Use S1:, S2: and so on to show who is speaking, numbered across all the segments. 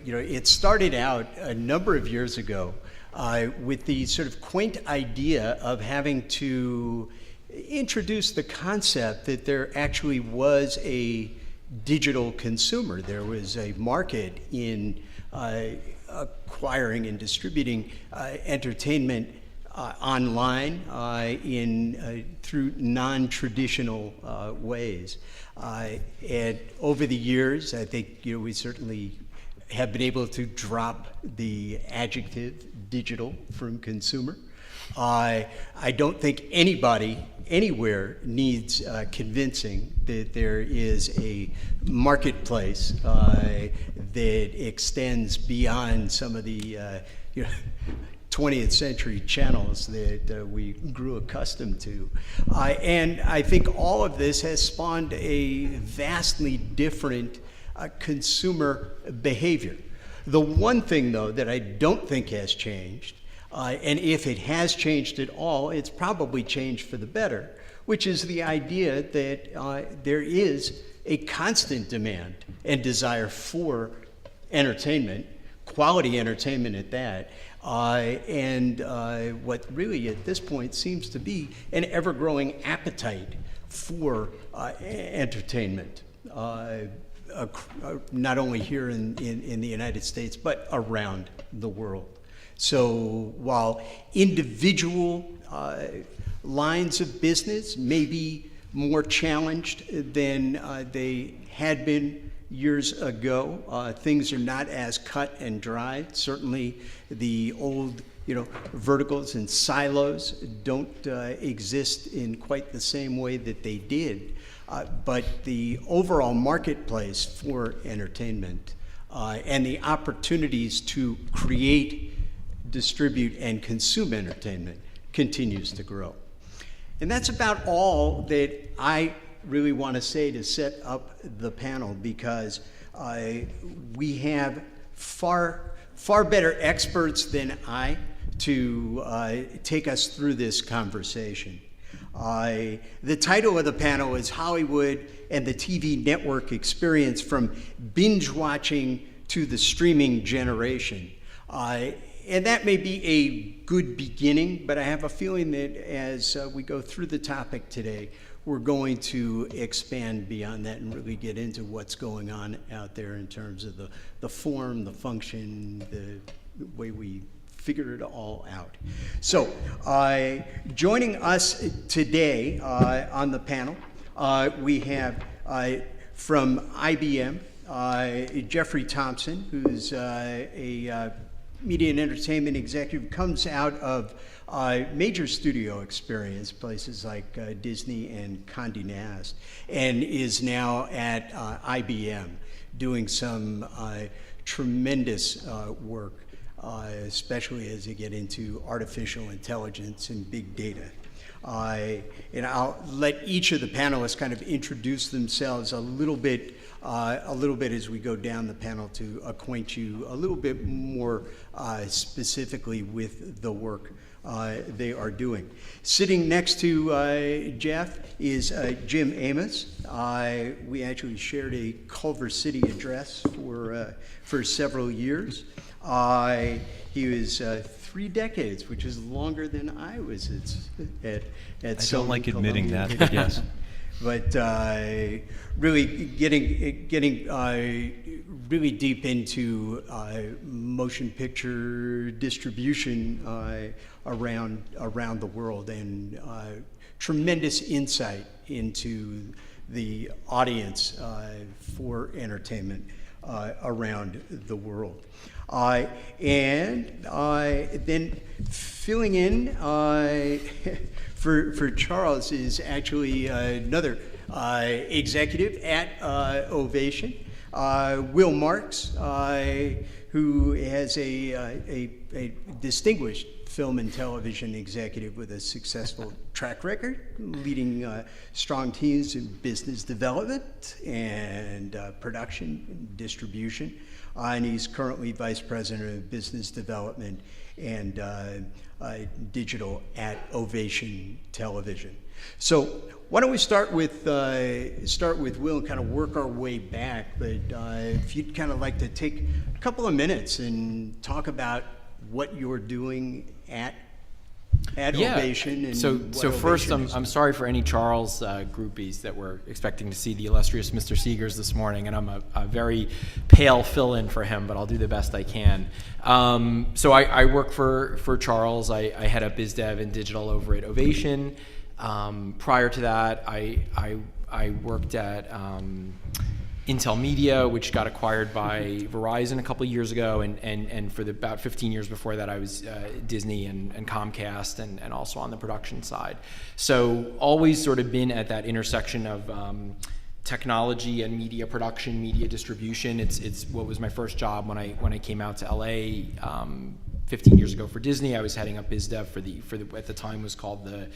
S1: It started out a number of years ago with the sort of quaint idea of having to introduce the concept that there actually was a digital consumer. There was a market in acquiring and distributing entertainment online through non-traditional ways. And over the years, I think we certainly have been able to drop the adjective digital from consumer. I don't think anybody anywhere needs convincing that there is a marketplace that extends beyond some of the 20th century channels that we grew accustomed to. And I think all of this has spawned a vastly different consumer behavior. The one thing, though, that I don't think has changed, and if it has changed at all, it's probably changed for the better, which is the idea that there is a constant demand and desire for entertainment, quality entertainment at that, and what really at this point seems to be an ever-growing appetite for entertainment. Not only here in the United States, but around the world. So while individual lines of business may be more challenged than they had been years ago, things are not as cut and dry. Certainly the old verticals and silos don't exist in quite the same way that they did. But the overall marketplace for entertainment and the opportunities to create, distribute, and consume entertainment continues to grow. And that's about all that I really want to say to set up the panel, because we have far better experts than I to take us through this conversation. The title of the panel is Hollywood and the TV Network Experience, from Binge Watching to the Streaming Generation. And that may be a good beginning, but I have a feeling that as we go through the topic today, we're going to expand beyond that and really get into what's going on out there in terms of the form, the function, the way we figure it all out. So, joining us today on the panel, we have from IBM, Jeffrey Thompson, who's a media and entertainment executive, comes out of major studio experience, places like Disney and Condé Nast, and is now at IBM doing some tremendous work, especially as you get into artificial intelligence and big data. And I'll let each of the panelists kind of introduce themselves a little bit as we go down the panel, to acquaint you a little bit more specifically with the work they are doing. Sitting next to Jeff is Jim Amos. We actually shared a Culver City address for several years. He was 3 decades, which is longer than I was at
S2: I don't like admitting that, but yes.
S1: But really getting really deep into motion picture distribution around the world, and tremendous insight into the audience for entertainment around the world. And then filling in for Charles is actually another executive at Ovation, Will Marks, who has a distinguished film and television executive with a successful track record, leading strong teams in business development and production and distribution. and he's currently Vice President of Business Development and Digital at Ovation Television. So why don't we start with Will and kind of work our way back, but if you'd kind of like to take a couple of minutes and talk about what you're doing at Ovation. And
S3: so first,
S1: Ovation is.
S3: I'm sorry for any Charles groupies that were expecting to see the illustrious Mr. Seegers this morning, and I'm a very pale fill-in for him, but I'll do the best I can. So I work for Charles. I head up biz dev and digital over at Ovation. Prior to that, I worked at Intel Media, which got acquired by Verizon a couple of years ago, and for about 15 years before that, I was Disney and Comcast, and also on the production side. So always sort of been at that intersection of technology and media production, media distribution. It's what was my first job when I came out to LA 15 years ago for Disney. I was heading up biz dev for the at the time was called the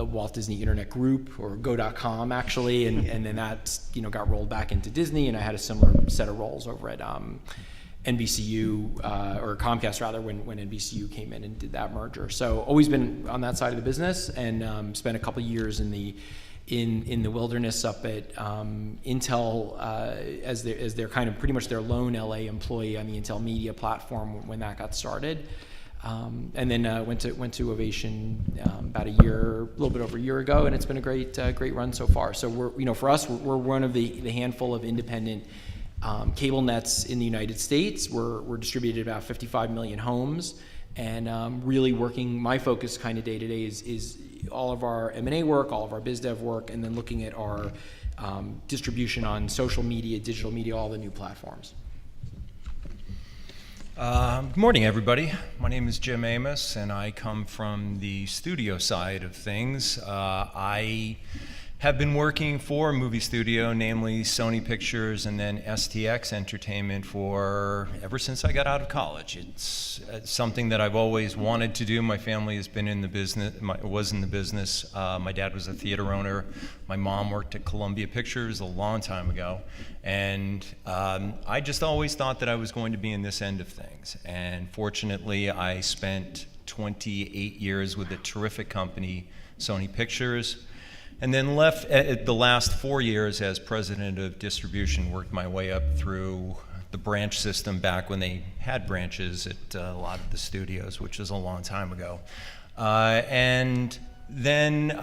S3: Walt Disney Internet Group, or Go.com actually, and then that got rolled back into Disney, and I had a similar set of roles over at NBCU or Comcast rather when NBCU came in and did that merger. So always been on that side of the business, and spent a couple years in the wilderness up at Intel as their kind of pretty much their lone LA employee on the Intel Media platform when that got started. And then went to Ovation about a little bit over a year ago, and it's been a great run so far. So for us, we're one of the handful of independent cable nets in the United States. We're distributed about 55 million homes, and really working. My focus kind of day to day is all of our M&A work, all of our biz dev work, and then looking at our distribution on social media, digital media, all the new platforms.
S2: Good morning, everybody. My name is Jim Amos, and I come from the studio side of things. I have been working for a movie studio, namely Sony Pictures and then STX Entertainment, ever since I got out of college. It's something that I've always wanted to do. My family has been in the business, was in the business. My dad was a theater owner. My mom worked at Columbia Pictures a long time ago. And I just always thought that I was going to be in this end of things. And fortunately, I spent 28 years with a terrific company, Sony Pictures, and then left at the last 4 years as president of distribution, worked my way up through the branch system back when they had branches at a lot of the studios, which was a long time ago. And then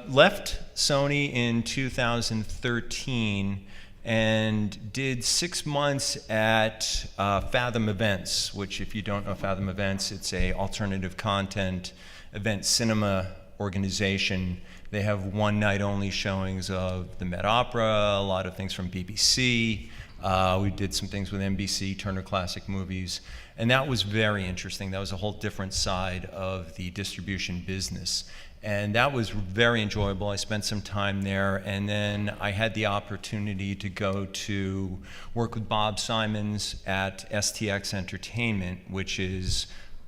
S2: left Sony in 2013 and did 6 months at Fathom Events, which, if you don't know Fathom Events, it's a alternative content event cinema organization. They have one-night only showings of the Met Opera, a lot of things from BBC. We did some things with NBC, Turner Classic Movies, and that was very interesting. That was a whole different side of the distribution business, and that was very enjoyable. I spent some time there, and then I had the opportunity to go to work with Bob Simons at STX Entertainment, which is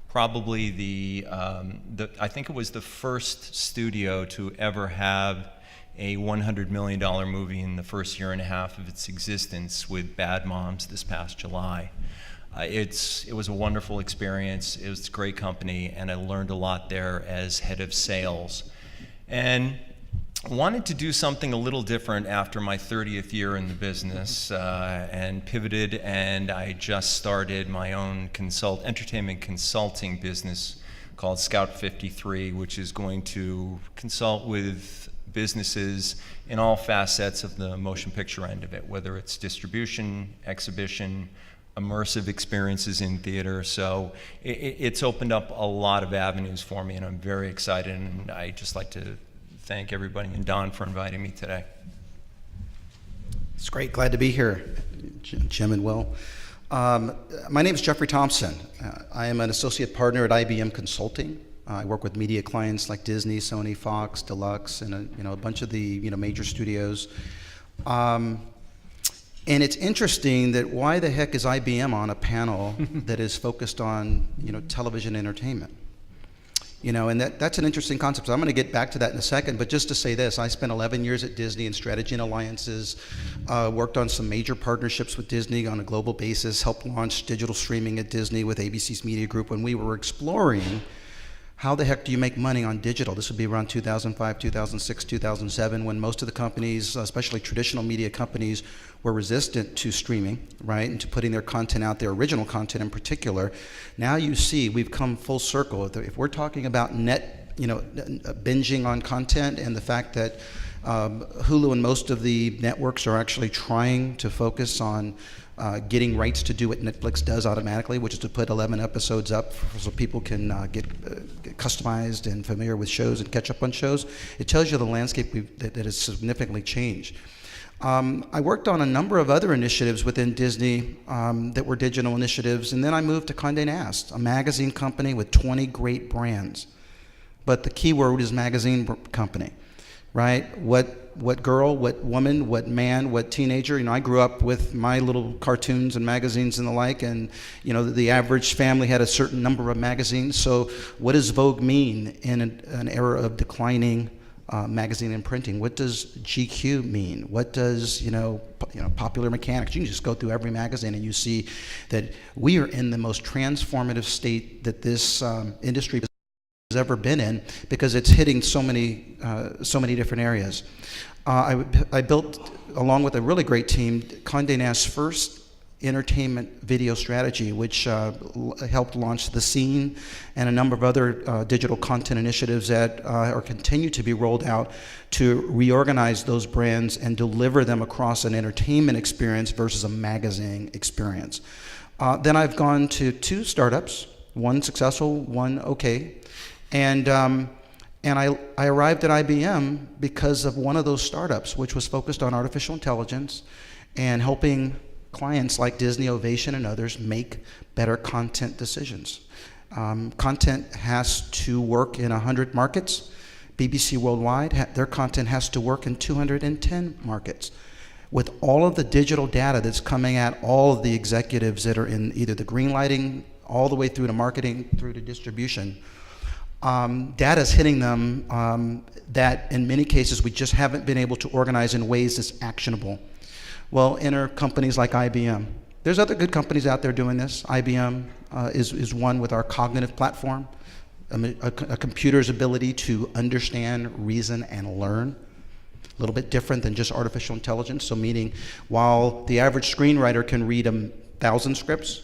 S2: probably I think it was the first studio to ever have a $100 million movie in the first year and a half of its existence with Bad Moms this past July. It was a wonderful experience. It was a great company, and I learned a lot there as head of sales. And wanted to do something a little different after my 30th year in the business, and pivoted, and I just started my own entertainment consulting business called Scout 53, which is going to consult with businesses in all facets of the motion picture end of it, whether it's distribution, exhibition, immersive experiences in theater. So it's opened up a lot of avenues for me, and I'm very excited, and I just like to thank everybody and Don for inviting me today.
S4: It's great. Glad to be here, Jim and Will. My name is Jeffrey Thompson. I am an associate partner at IBM Consulting. I work with media clients like Disney, Sony, Fox, Deluxe, and a bunch of the major studios. And it's interesting that why the heck is IBM on a panel that is focused on television entertainment? You know, and that's an interesting concept. So I'm going to get back to that in a second, but just to say this, I spent 11 years at Disney in strategy and alliances, worked on some major partnerships with Disney on a global basis, helped launch digital streaming at Disney with ABC's Media Group when we were exploring how the heck do you make money on digital? This would be around 2005, 2006, 2007, when most of the companies, especially traditional media companies, were resistant to streaming, right, and to putting their content out there, original content in particular. Now you see we've come full circle. If we're talking about binging on content, and the fact that Hulu and most of the networks are actually trying to focus on getting rights to do what Netflix does automatically, which is to put 11 episodes up so people can get customized and familiar with shows and catch up on shows. It tells you the landscape that has significantly changed. I worked on a number of other initiatives within Disney that were digital initiatives, and then I moved to Condé Nast, a magazine company with 20 great brands. But the key word is magazine company, right? What girl, what woman, what man, what teenager? You know, I grew up with my little cartoons and magazines and the like, and you know, the average family had a certain number of magazines. So what does Vogue mean in an era of declining magazine and printing? What does GQ mean? What does Popular Mechanics? You can just go through every magazine and you see that we are in the most transformative state that this industry has ever been in, because it's hitting so many different areas. I built, along with a really great team, Condé Nast's first entertainment video strategy, which helped launch The Scene and a number of other digital content initiatives that are continue to be rolled out to reorganize those brands and deliver them across an entertainment experience versus a magazine experience. Then I've gone to 2 startups, one successful, one okay. And I arrived at IBM because of one of those startups, which was focused on artificial intelligence and helping clients like Disney, Ovation, and others make better content decisions. Content has to work in 100 markets. BBC Worldwide, their content has to work in 210 markets. With all of the digital data that's coming at all of the executives that are in either the greenlighting, all the way through to marketing, through to distribution, data is hitting them that in many cases we just haven't been able to organize in ways that's actionable. Well, enter companies like IBM. There's other good companies out there doing this. IBM is one with our cognitive platform, a computer's ability to understand, reason, and learn. A little bit different than just artificial intelligence. So meaning, while the average screenwriter can read 1,000 scripts,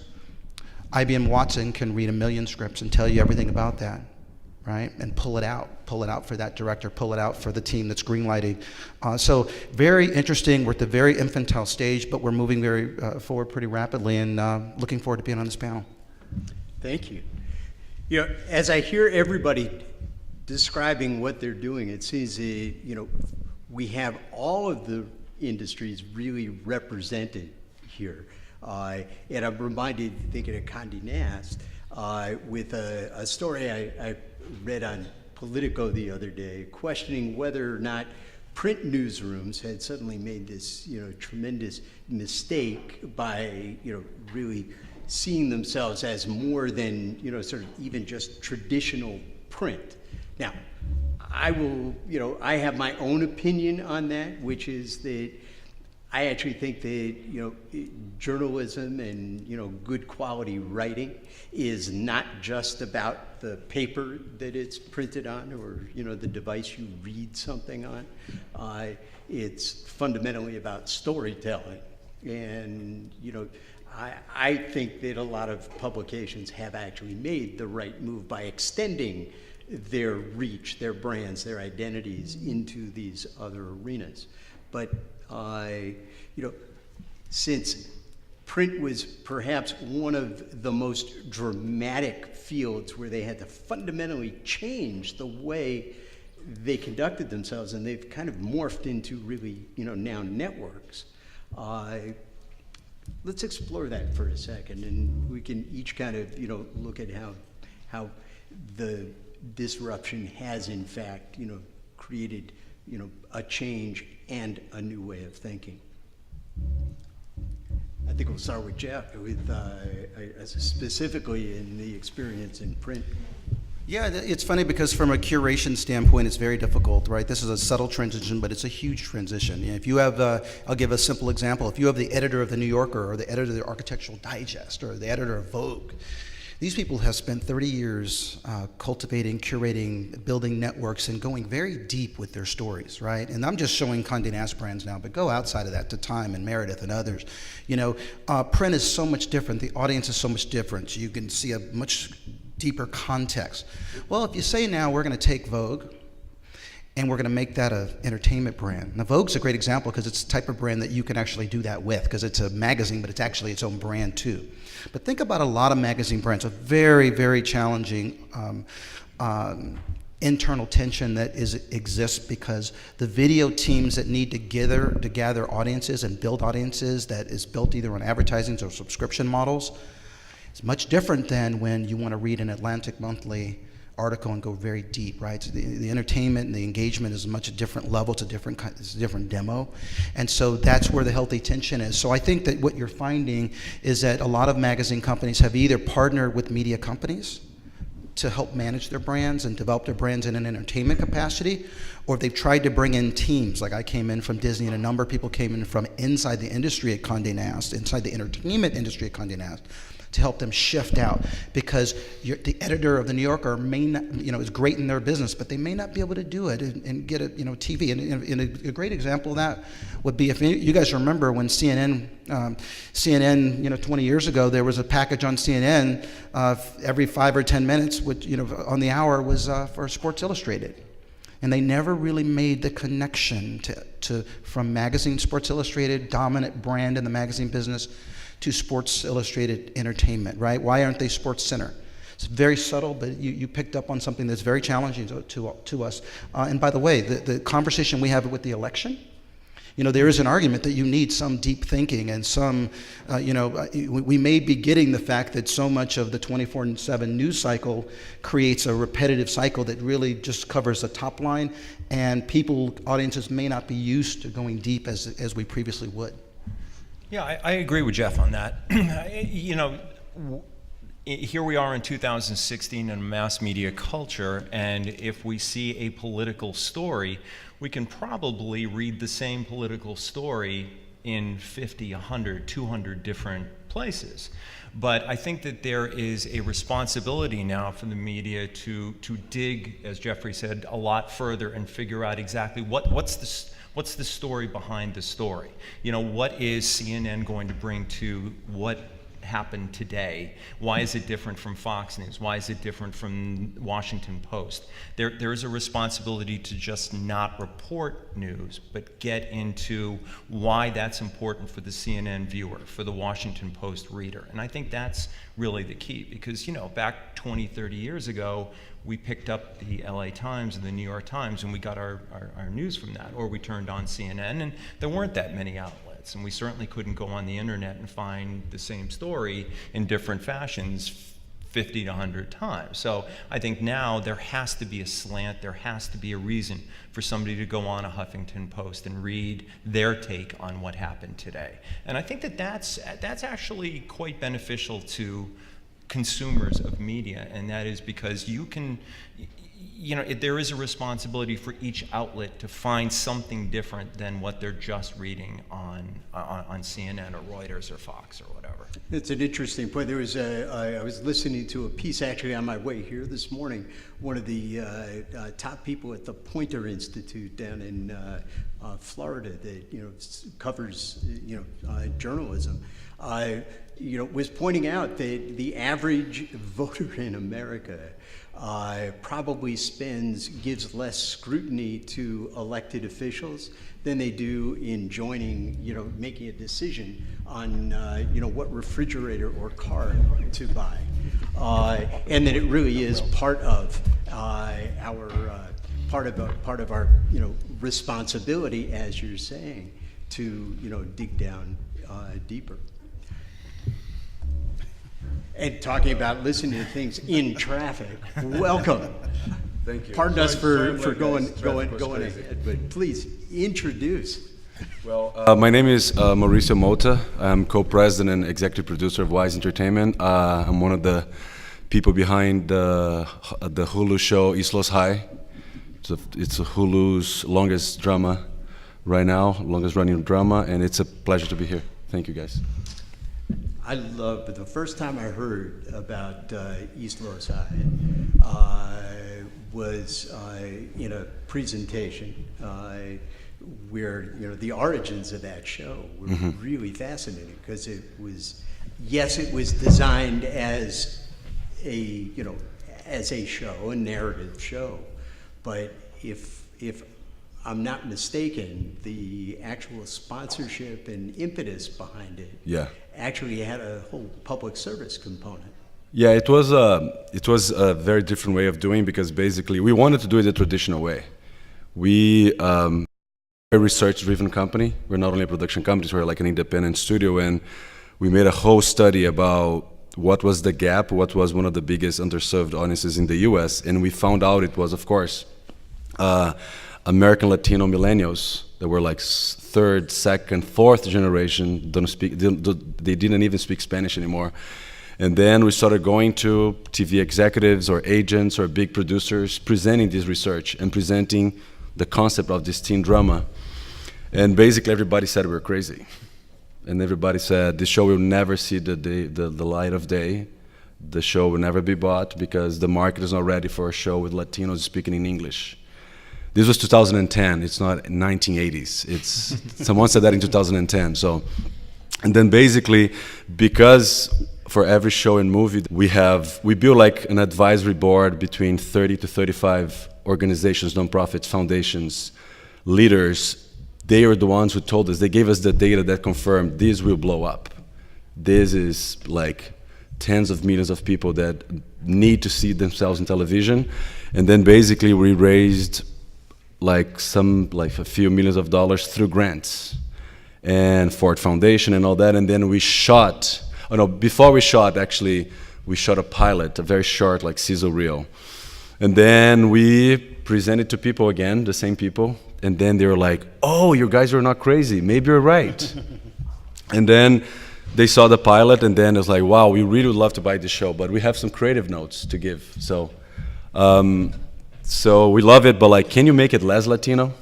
S4: IBM Watson can read 1,000,000 scripts and tell you everything about that, right? And pull it out for that director, pull it out for the team that's greenlighting. So very interesting. We're at the very infantile stage, but we're moving very forward pretty rapidly, and looking forward to being on this panel.
S1: Thank you. You know, as I hear everybody describing what they're doing, it seems we have all of the industries really represented here. And I'm reminded, thinking of Condé Nast, with a story I read on Politico the other day, questioning whether or not print newsrooms had suddenly made this tremendous mistake by really seeing themselves as more than sort of even just traditional print. Now, I have my own opinion on that, which is that I actually think that journalism and good quality writing is not just about the paper that it's printed on, or the device you read something on. It's fundamentally about storytelling, and I think that a lot of publications have actually made the right move by extending their reach, their brands, their identities into these other arenas. But since print was perhaps one of the most dramatic fields where they had to fundamentally change the way they conducted themselves, and they've kind of morphed into really, now networks. Let's explore that for a second, and we can each kind of, look at how the disruption has in fact, created, a change and a new way of thinking. I think we'll start with Jeff, with specifically in the experience in print.
S4: Yeah, it's funny because from a curation standpoint, it's very difficult, right? This is a subtle transition, but it's a huge transition. You know, if you have, I'll give a simple example. If you have the editor of the New Yorker or the editor of the Architectural Digest or the editor of Vogue, these people have spent 30 years cultivating, curating, building networks, and going very deep with their stories, right? And I'm just showing Condé Nast brands now, but go outside of that to Time and Meredith and others. You know, print is so much different. The audience is so much different. You can see a much deeper context. Well, if you say now we're going to take Vogue and we're going to make that an entertainment brand. Now, Vogue's a great example because it's the type of brand that you can actually do that with because it's a magazine, but it's actually its own brand too. But think about a lot of magazine brands, a very, very challenging internal tension that exists because the video teams that need to gather audiences and build audiences that is built either on advertising or subscription models. It's much different than when you want to read an Atlantic Monthly article and go very deep, right? So the entertainment and the engagement is a much different level. It's a different demo. And so that's where the healthy tension is. So I think that what you're finding is that a lot of magazine companies have either partnered with media companies to help manage their brands and develop their brands in an entertainment capacity, or they've tried to bring in teams. Like I came in from Disney and a number of people came in from inside the industry at Condé Nast, inside the entertainment industry at Condé Nast, to help them shift out because the editor of the New Yorker may not, is great in their business, but they may not be able to do it and get it, TV. And a great example of that would be if you guys remember when CNN, 20 years ago, there was a package on CNN every 5 or 10 minutes, which, on the hour was for Sports Illustrated. And they never really made the connection from magazine Sports Illustrated, dominant brand in the magazine business, to Sports Illustrated Entertainment, right? Why aren't they Sports Center? It's very subtle, but you picked up on something that's very challenging to us. And by the way, the conversation we have with the election, there is an argument that you need some deep thinking and some, we may be getting the fact that so much of the 24/7 news cycle creates a repetitive cycle that really just covers the top line, and audiences may not be used to going deep as we previously would.
S2: Yeah, I agree with Jeff on that. Here we are in 2016 in a mass media culture, and if we see a political story, we can probably read the same political story in 50, 100, 200 different places. But I think that there is a responsibility now for the media to dig, as Jeffrey said, a lot further and figure out exactly what's the story behind the story. What is CNN going to bring to what happened today? Why is it different from Fox News? Why is it different from Washington Post? There is a responsibility to just not report news, but get into why that's important for the CNN viewer, for the Washington Post reader. And I think that's really the key because, back 20, 30 years ago, we picked up the LA Times and the New York Times and we got our news from that, or we turned on CNN and there weren't that many outlets, and we certainly couldn't go on the internet and find the same story in different fashions 50 to 100 times. So I think now there has to be a slant, there has to be a reason for somebody to go on a Huffington Post and read their take on what happened today. And I think that's actually quite beneficial to consumers of media, and that is because there is a responsibility for each outlet to find something different than what they're just reading on CNN or Reuters or Fox or whatever.
S1: It's an interesting point. I was listening to a piece actually on my way here this morning. One of the top people at the Poynter Institute down in Florida that covers journalism. Was pointing out that the average voter in America probably gives less scrutiny to elected officials than they do in making a decision on, what refrigerator or car to buy. And that it really is part of our responsibility, as you're saying, to dig down deeper. And talking about listening to things in traffic. Welcome.
S5: Thank you.
S1: Pardon us for going ahead, but please introduce.
S5: Well, my name is Mauricio Mota. I'm co-president and executive producer of Wise Entertainment. I'm one of the people behind the Hulu show Islos High. It's a Hulu's longest drama right now, longest running drama, and it's a pleasure to be here. Thank you, guys.
S1: I love, but the first time I heard about East Los High was in a presentation where the origins of that show were really fascinating, because it was designed as a show, a narrative show, but if I'm not mistaken, the actual sponsorship and impetus behind it actually had a whole public service component.
S5: Yeah, it was a very different way of doing, because basically we wanted to do it the traditional way. We a research-driven company. We're not only a production company, we're like an independent studio, and we made a whole study about what was the gap, what was one of the biggest underserved audiences in the U.S., and we found out it was, of course, American Latino millennials that were like third, second, fourth generation, they didn't even speak Spanish anymore. And then we started going to TV executives or agents or big producers, presenting this research and presenting the concept of this teen drama. And basically everybody said we were crazy. And everybody said this show will never see the light of day. The show will never be bought because the market is not ready for a show with Latinos speaking in English. This was 2010, it's not 1980s. Someone said that in 2010. So, and then basically, because for every show and movie, we build like an advisory board between 30 to 35 organizations, nonprofits, foundations, leaders. They are the ones who told us, they gave us the data that confirmed this will blow up. This is like tens of millions of people that need to see themselves in television. And then basically we raised like a few millions of dollars through grants and Ford Foundation and all that. And then we shot, before we shot, actually, we shot a pilot, a very short, like sizzle reel. And then we presented to people again, the same people. And then they were like, oh, you guys are not crazy. Maybe you're right. And then they saw the pilot, and then it was like, wow, we really would love to buy this show, but we have some creative notes to give. So we love it, but like, can you make it less Latino?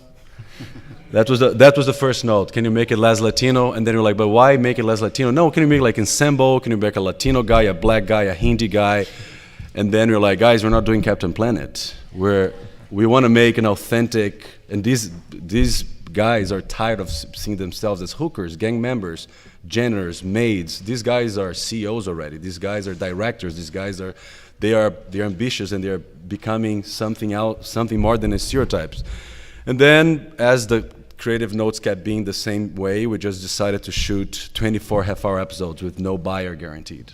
S5: That was the first note. Can you make it less Latino? And then you're like, but why make it less Latino? No, can you make like ensemble? Can you make a Latino guy, a black guy, a Hindi guy? And then you're like, guys, we're not doing Captain Planet. We want to make an authentic, and these guys are tired of seeing themselves as hookers, gang members, janitors, maids. These guys are CEOs already. These guys are directors. These guys they're ambitious, and they're becoming something more than a stereotypes. And then as the creative notes kept being the same way, we just decided to shoot 24 half-hour episodes with no buyer guaranteed,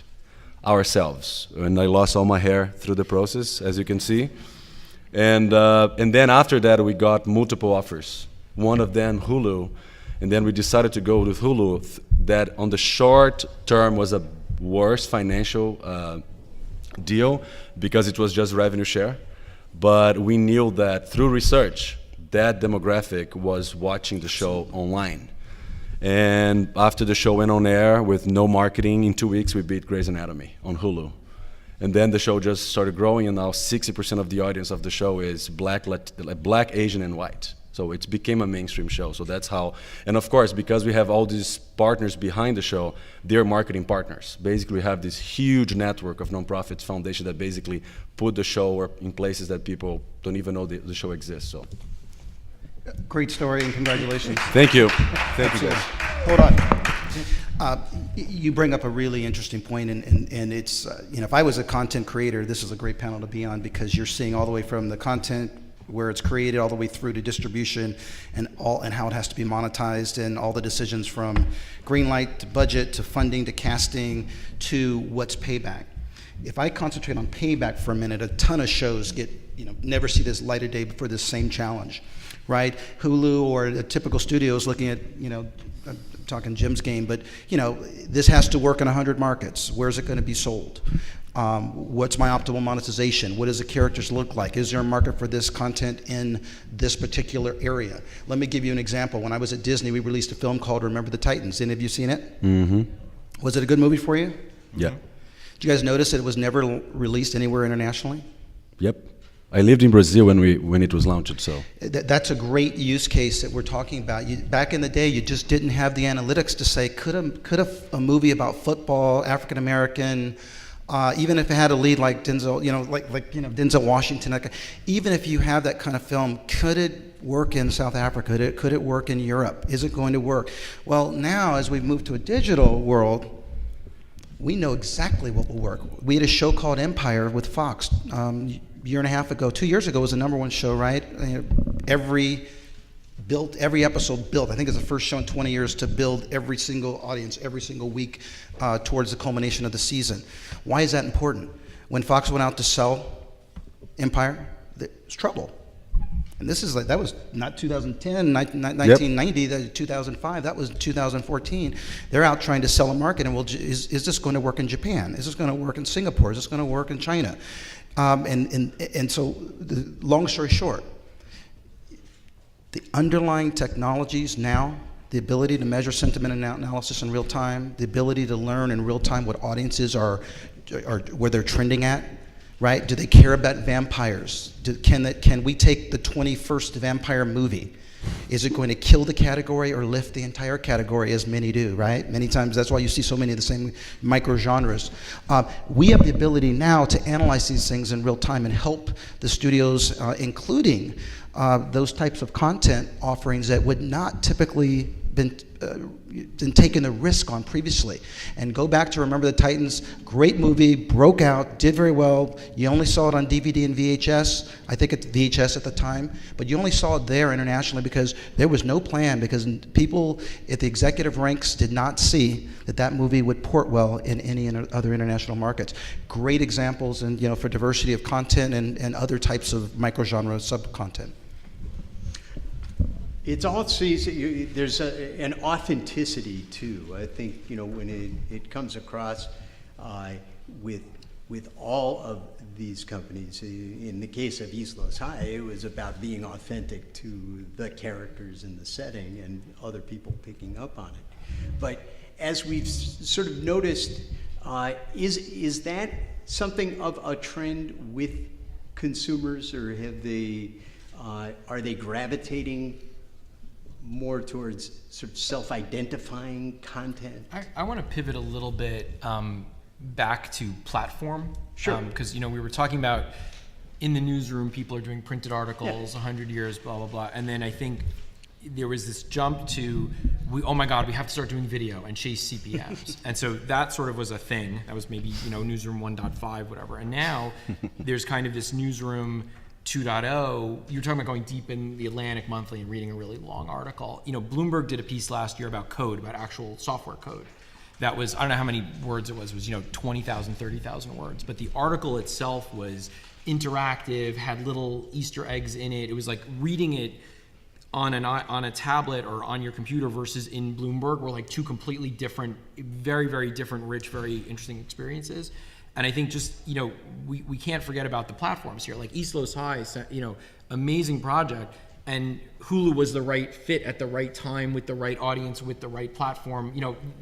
S5: ourselves. And I lost all my hair through the process, as you can see. And then after that, we got multiple offers. One of them, Hulu. And then we decided to go with Hulu, that on the short term was a worse financial deal because it was just revenue share. But we knew that through research, that demographic was watching the show online. And after the show went on air with no marketing, in 2 weeks we beat Grey's Anatomy on Hulu. And then the show just started growing, and now 60% of the audience of the show is black, Asian, and white. So it became a mainstream show. So that's how, and of course, because we have all these partners behind the show, they're marketing partners. Basically, we have this huge network of nonprofits, foundations that basically put the show in places that people don't even know the show exists. So.
S4: Great story, and congratulations.
S5: Thank you. Thank you, guys.
S4: Hold on. You bring up a really interesting point, and it's, if I was a content creator, this is a great panel to be on, because you're seeing all the way from the content where it's created all the way through to distribution and how it has to be monetized, and all the decisions from green light to budget to funding to casting to what's payback. If I concentrate on payback for a minute, a ton of shows never see this light of day for this same challenge, right? Hulu or a typical studio is looking at, I'm talking Jim's game, but this has to work in 100 markets. Where's it going to be sold? What's my optimal monetization? What does the characters look like? Is there a market for this content in this particular area? Let me give you an example. When I was at Disney, we released a film called Remember the Titans. Any of you seen it? Mm-hmm. Was it a good movie for you?
S5: Yeah.
S4: Did you guys notice that it was never released anywhere internationally?
S5: Yep. I lived in Brazil when it was launched, so.
S4: That's a great use case that we're talking about. Back in the day, you just didn't have the analytics to say, could a movie about football, African American, even if it had a lead like Denzel, Denzel Washington, even if you have that kind of film, could it work in South Africa? Could it work in Europe? Is it going to work? Well, now as we've moved to a digital world, we know exactly what will work. We had a show called Empire with Fox year and a half ago. 2 years ago, it was the #1 show, right? Every episode built. I think it's the first show in 20 years to build every single audience, every single week towards the culmination of the season. Why is that important? When Fox went out to sell Empire, there was trouble. And this is that was not 2010, 1990, yep. 2005, that was 2014. They're out trying to sell a market, and is this going to work in Japan? Is this going to work in Singapore? Is this going to work in China? And so, long story short, the underlying technologies now, the ability to measure sentiment analysis in real time, the ability to learn in real time what audiences are where they're trending at, right? Do they care about vampires? Can we take the 21st vampire movie? Is it going to kill the category or lift the entire category, as many do, right? Many times, that's why you see so many of the same micro-genres. We have the ability now to analyze these things in real time and help the studios, including those types of content offerings that would not typically been taken the risk on previously. And go back to Remember the Titans, great movie, broke out, did very well. You only saw it on DVD and VHS. I think it's VHS at the time, but you only saw it there internationally because there was no plan, because people at the executive ranks did not see that movie would port well in any other international markets. Great examples, and for diversity of content and other types of micro-genre sub-content.
S1: It's also, there's an authenticity too. I think when it comes across with all of these companies. In the case of East Los High, it was about being authentic to the characters and the setting, and other people picking up on it. But as we've sort of noticed, is that something of a trend with consumers, or are they gravitating more towards sort of self-identifying content?
S3: I want to pivot a little bit back to platform.
S1: Sure.
S3: Because we were talking about in the newsroom, people are doing printed articles, 100 years, blah, blah, blah. And then I think there was this jump to, oh my God, we have to start doing video and chase CPMs. And so that sort of was a thing. That was maybe, newsroom 1.5, whatever. And now there's kind of this newsroom 2.0, you're talking about going deep in the Atlantic Monthly and reading a really long article. Bloomberg did a piece last year about code, about actual software code. That was, I don't know how many words it was 20,000, 30,000 words. But the article itself was interactive, had little Easter eggs in it. It was like reading it on a tablet or on your computer versus in Bloomberg were like two completely different, very, very different, rich, very interesting experiences. And I think just, we can't forget about the platforms here. Like East Los High, amazing project. And Hulu was the right fit at the right time with the right audience, with the right platform.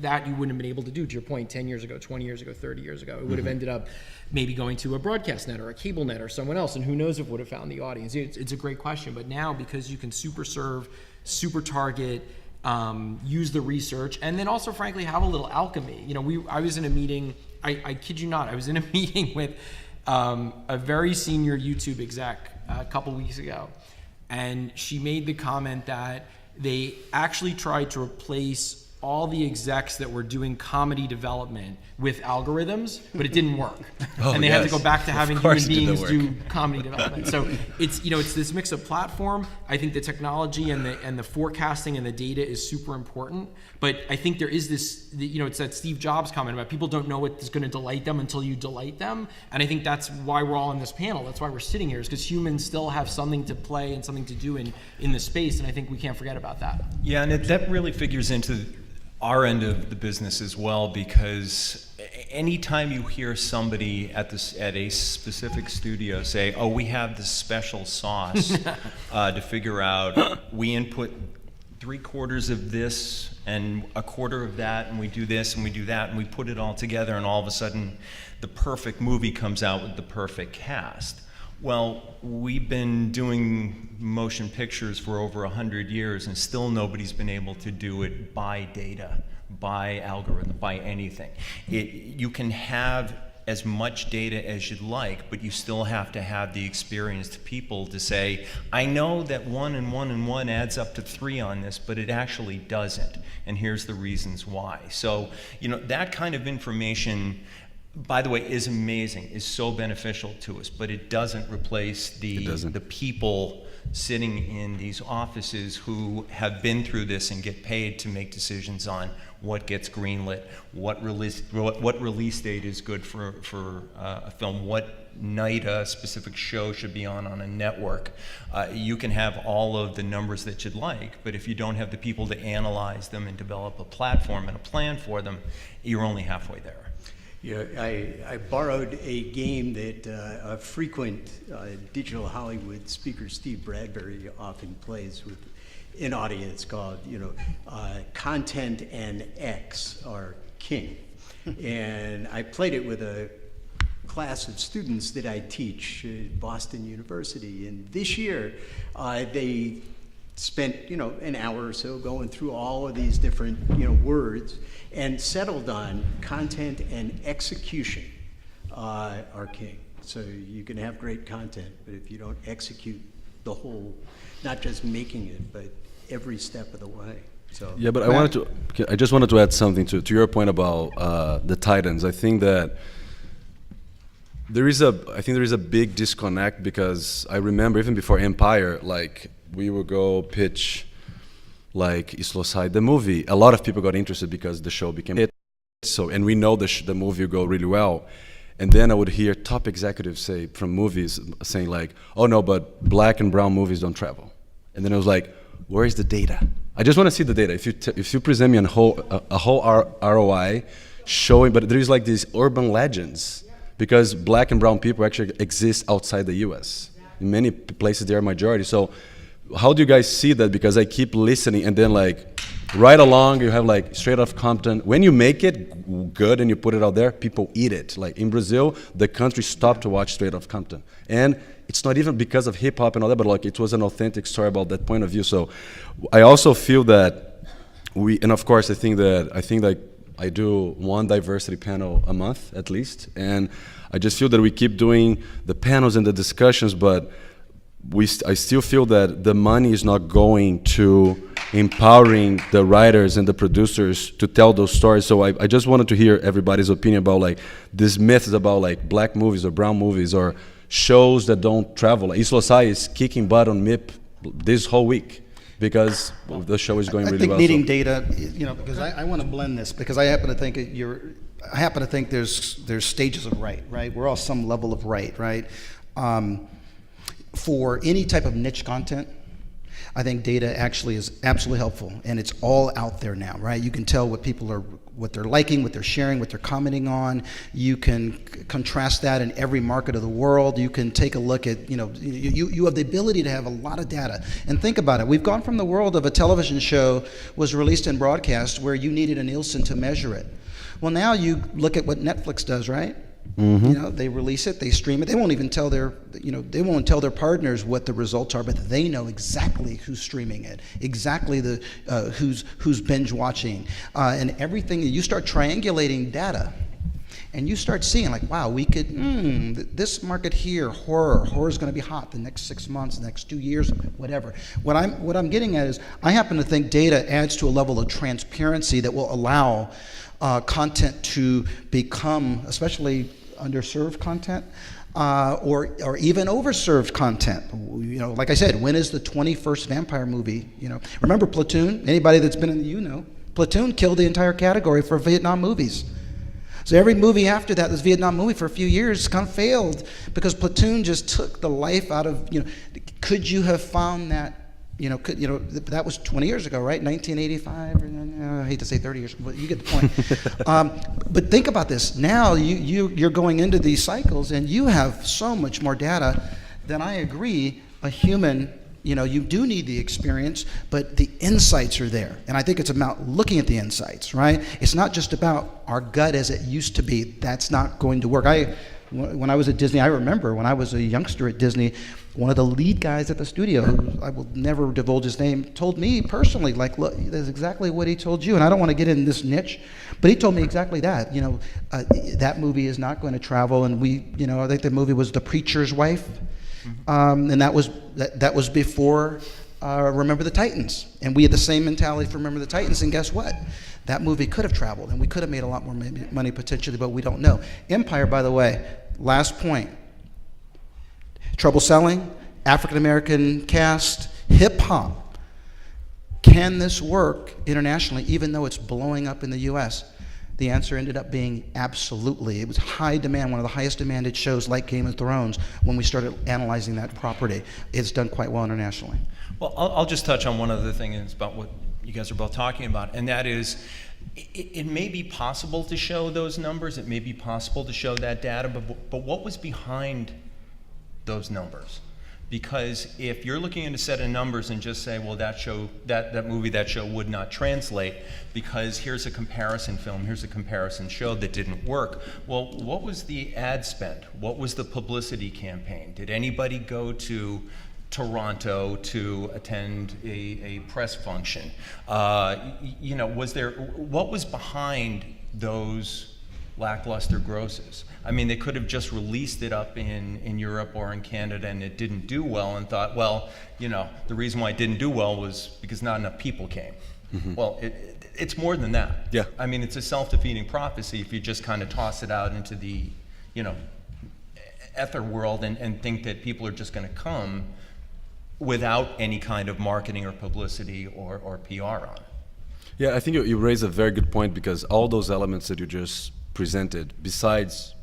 S3: That you wouldn't have been able to do, to your point, 10 years ago, 20 years ago, 30 years ago. It would have ended up maybe going to a broadcast net or a cable net or someone else. And who knows if it would have found the audience. It's a great question. But now, because you can super serve, super target, use the research, and then also, frankly, have a little alchemy. I was in a meeting, I kid you not, I was in a meeting with a very senior YouTube exec a couple weeks ago, and she made the comment that they actually tried to replace all the execs that were doing comedy development with algorithms, but it didn't work. And they had to go back to having human beings do comedy development. So it's this mix of platform. I think the technology and the forecasting and the data is super important. But I think there is this, it's that Steve Jobs comment about people don't know what is going to delight them until you delight them. And I think that's why we're all on this panel. That's why we're sitting here, is because humans still have something to play and something to do in the space. And I think we can't forget about that.
S2: Yeah, and that really figures into our end of the business as well, because anytime you hear somebody at a specific studio say, "Oh, we have this special sauce to figure out," we input 3/4 of this and 1/4 of that, and we do this and we do that, and we put it all together, and all of a sudden the perfect movie comes out with the perfect cast. Well, we've been doing motion pictures for over 100 years, and still nobody's been able to do it by data, by algorithm, by anything. You can have as much data as you'd like, but you still have to have the experienced people to say, I know that 1 and 1 and 1 adds up to 3 on this, but it actually doesn't, and here's the reasons why. So, that kind of information, by the way, is amazing, is so beneficial to us, but it doesn't replace the people sitting in these offices who have been through this and get paid to make decisions on what gets greenlit, what release date is good for a film, what night a specific show should be on a network. You can have all of the numbers that you'd like, but if you don't have the people to analyze them and develop a platform and a plan for them, you're only halfway there.
S1: Yeah, I borrowed a game that a frequent digital Hollywood speaker, Steve Bradbury, often plays with an audience called, Content and X are King. And I played it with a class of students that I teach at Boston University. And this year, they spent, an hour or so going through all of these different, words and settled on content and execution are king. So you can have great content, but if you don't execute the whole, not just making it, but every step of the way. So
S5: yeah, but I just wanted to add something to your point about the Titans. I think that there is a big disconnect, because I remember even before Empire, like, we would go pitch like Isloside, the movie. A lot of people got interested because the show became a hit. So, and we know the movie will go really well. And then I would hear top executives say from movies saying like, oh no, but black and brown movies don't travel. And then I was like, where is the data? I just want to see the data. If you present me a whole ROI showing, but there is like these urban legends, because black and brown people actually exist outside the US. In many places they are majority. So how do you guys see that? Because I keep listening, and then like right along you have like Straight Off Compton. When you make it good and you put it out there, people eat it. Like in Brazil, the country stopped to watch Straight Off Compton. And it's not even because of hip hop and all that, but like it was an authentic story about that point of view. So I also feel that and of course I think like I do one diversity panel a month at least, and I just feel that we keep doing the panels and the discussions, but I still feel that the money is not going to empowering the writers and the producers to tell those stories. So I just wanted to hear everybody's opinion about like these myths about like black movies or brown movies or shows that don't travel. Islosai is kicking butt on MIP this whole week because the show is going really well.
S4: I think needing data, because I want to blend this, because I happen to think there's stages of right? We're all some level of right? For any type of niche content, I think data actually is absolutely helpful, and it's all out there now, right? You can tell what they're liking, what they're sharing, what they're commenting on. You can contrast that in every market of the world. You can take a look at, you have the ability to have a lot of data. And think about it. We've gone from the world of a television show was released in broadcast where you needed a Nielsen to measure it. Well, now you look at what Netflix does, right? Mm-hmm. They release it, they stream it. They won't even tell their partners what the results are, but they know exactly who's streaming it, exactly who's binge watching, and everything. You start triangulating data, and you start seeing like, wow, we could this market here, horror is going to be hot the next 6 months, the next 2 years, whatever. What I'm getting at is, I happen to think data adds to a level of transparency that will allow content to become, especially underserved content, or even overserved content. Like I said, when is the 21st vampire movie? Remember Platoon? Anybody that's been in the Platoon killed the entire category for Vietnam movies. So every movie after that, this Vietnam movie for a few years, kind of failed because Platoon just took the life out of. Could you have found that? That was 20 years ago, right? 1985. I hate to say 30 years, but you get the point. But think about this. Now you're going into these cycles, and you have so much more data than, I agree, a human You do need the experience, but the insights are there. And I think it's about looking at the insights, right? It's not just about our gut as it used to be. That's not going to work. When I was at Disney, I remember when I was a youngster at Disney, one of the lead guys at the studio, who I will never divulge his name, told me personally, like, look, that's exactly what he told you. And I don't want to get in this niche, but he told me exactly that. That movie is not going to travel. And I think the movie was The Preacher's Wife. And that was before Remember the Titans. And we had the same mentality for Remember the Titans. And guess what? That movie could have traveled, and we could have made a lot more money potentially, but we don't know. Empire, by the way, last point. Trouble selling, African-American cast, hip-hop. Can this work internationally, even though it's blowing up in the U.S.? The answer ended up being absolutely. It was high demand, one of the highest demanded shows like Game of Thrones when we started analyzing that property. It's done quite well internationally.
S2: Well, I'll just touch on one other thing, and it's about what you guys are both talking about, and that is it may be possible to show those numbers, it may be possible to show that data, but what was behind those numbers? Because if you're looking at a set of numbers and just say, well, that show, that movie, that show would not translate because here's a comparison film, here's a comparison show that didn't work. Well, what was the ad spend? What was the publicity campaign? Did anybody go to Toronto to attend a press function? What was behind those lackluster grosses? I mean, they could have just released it up in Europe or in Canada and it didn't do well and thought, well, the reason why it didn't do well was because not enough people came. Mm-hmm. Well, it's more than that.
S5: Yeah.
S2: I mean, it's a self-defeating prophecy if you just kind of toss it out into the, ether world and think that people are just going to come without any kind of marketing or publicity or PR on it.
S5: Yeah, I think you raise a very good point because all those elements that you just presented, besides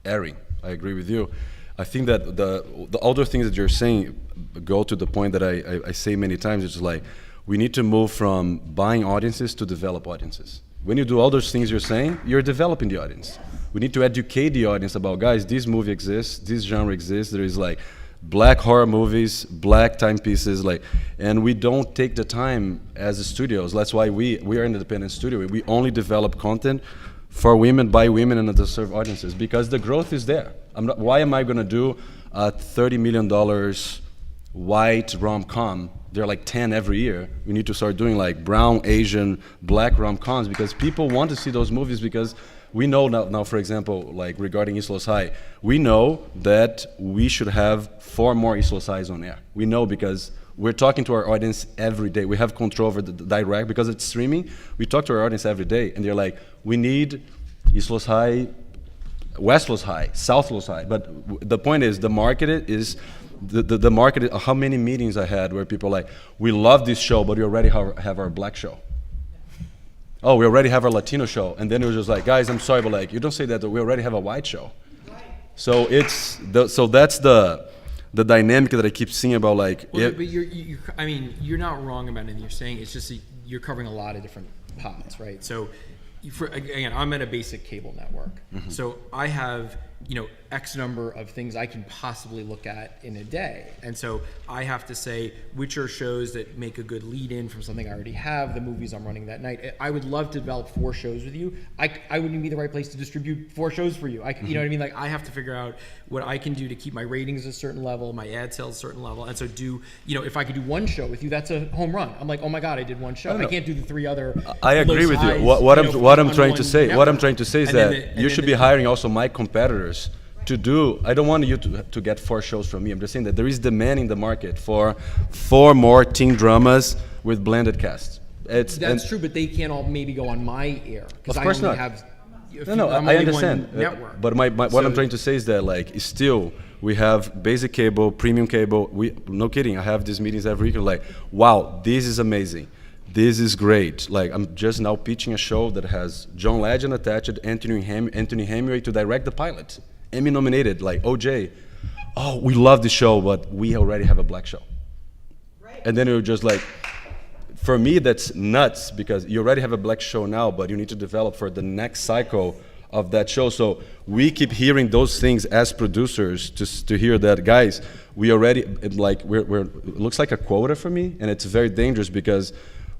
S5: airing, I agree with you. I think that the other things that you're saying go to the point that I say many times, it's like we need to move from buying audiences to develop audiences. When you do all those things you're saying, you're developing the audience. We need to educate the audience about, guys, this movie exists, this genre exists, there is like black horror movies, black timepieces, and we don't take the time as a studios. That's why we are an independent studio. We only develop content for women, by women, and underserved audiences because the growth is there. Why am I going to do a $30 million white rom-com? There are like 10 every year. We need to start doing like brown, Asian, black rom-coms because people want to see those movies because we know now, for example, like regarding East Los High, we know that we should have 4 more East Los Highs on air. We know because we're talking to our audience every day. We have control over the direct because it's streaming. We talk to our audience every day, and they're like, we need East Los High, West Los High, South Los High. But the point is, the market is the market. How many meetings I had where people are like, we love this show, but we already have our black show. Oh, we already have our Latino show, and then it was just like, guys, I'm sorry, but like, you don't say that we already have a white show. So that's the dynamic that I keep seeing about like.
S3: Well, but you're not wrong about anything you're saying. It's just you're covering a lot of different pots, right? So, again, I'm at a basic cable network, so I have X number of things I can possibly look at in a day, and so I have to say which are shows that make a good lead-in from something I already have, the movies I'm running that night. I would love to develop 4 shows with you. I wouldn't be the right place to distribute 4 shows for you. You know what I mean? Like I have to figure out what I can do to keep my ratings at a certain level, my ad sales at a certain level, and so if I could do 1 show with you, that's a home run. I'm like, oh my god, I did 1 show. I can't do the 3 other.
S5: I agree with you. What I'm trying to say is that you should be hiring also my competitors to do. I don't want you to get 4 shows from me. I'm just saying that there is demand in the market for 4 more teen dramas with blended casts.
S3: That's true, but they can't all maybe go on my air because I only have.
S5: I understand.
S3: Network.
S5: But what I'm trying to say is that like still we have basic cable, premium cable. No kidding. I have these meetings every week. Like, wow, this is amazing. This is great. Like I'm just now pitching a show that has John Legend attached, Anthony Hemingway to direct the pilot. Emmy nominated, like OJ. Oh, we love this show, but we already have a black show. Right. And then it was just like, for me, that's nuts because you already have a black show now, but you need to develop for the next cycle of that show. So we keep hearing those things as producers, just to hear that, guys, we already, like, we're it looks like a quota for me, and it's very dangerous because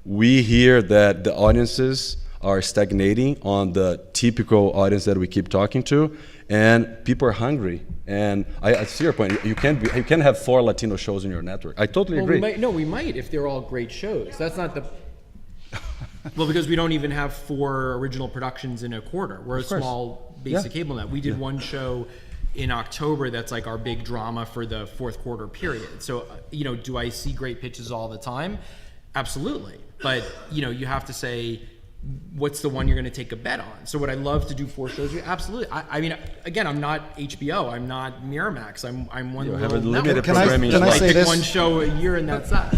S5: we hear that the audiences are stagnating on the typical audience that we keep talking to, and people are hungry. And I see your point. You can't have 4 Latino shows in your network. I totally agree.
S3: We might if they're all great shows. That's not the. Well, because we don't even have 4 original productions in a quarter. We're a small basic cable net. We did one show in October that's like our big drama for the 4th quarter period. So, do I see great pitches all the time? Absolutely. But, you have to say, what's the one you're going to take a bet on? So would I love to do 4 shows? Absolutely. I mean, again, I'm not HBO. I'm not Miramax. I'm one
S5: have a
S3: little
S5: limited
S3: network.
S5: programming.
S4: Can I
S3: I
S4: say
S3: pick
S4: this?
S3: one show a year and that's that.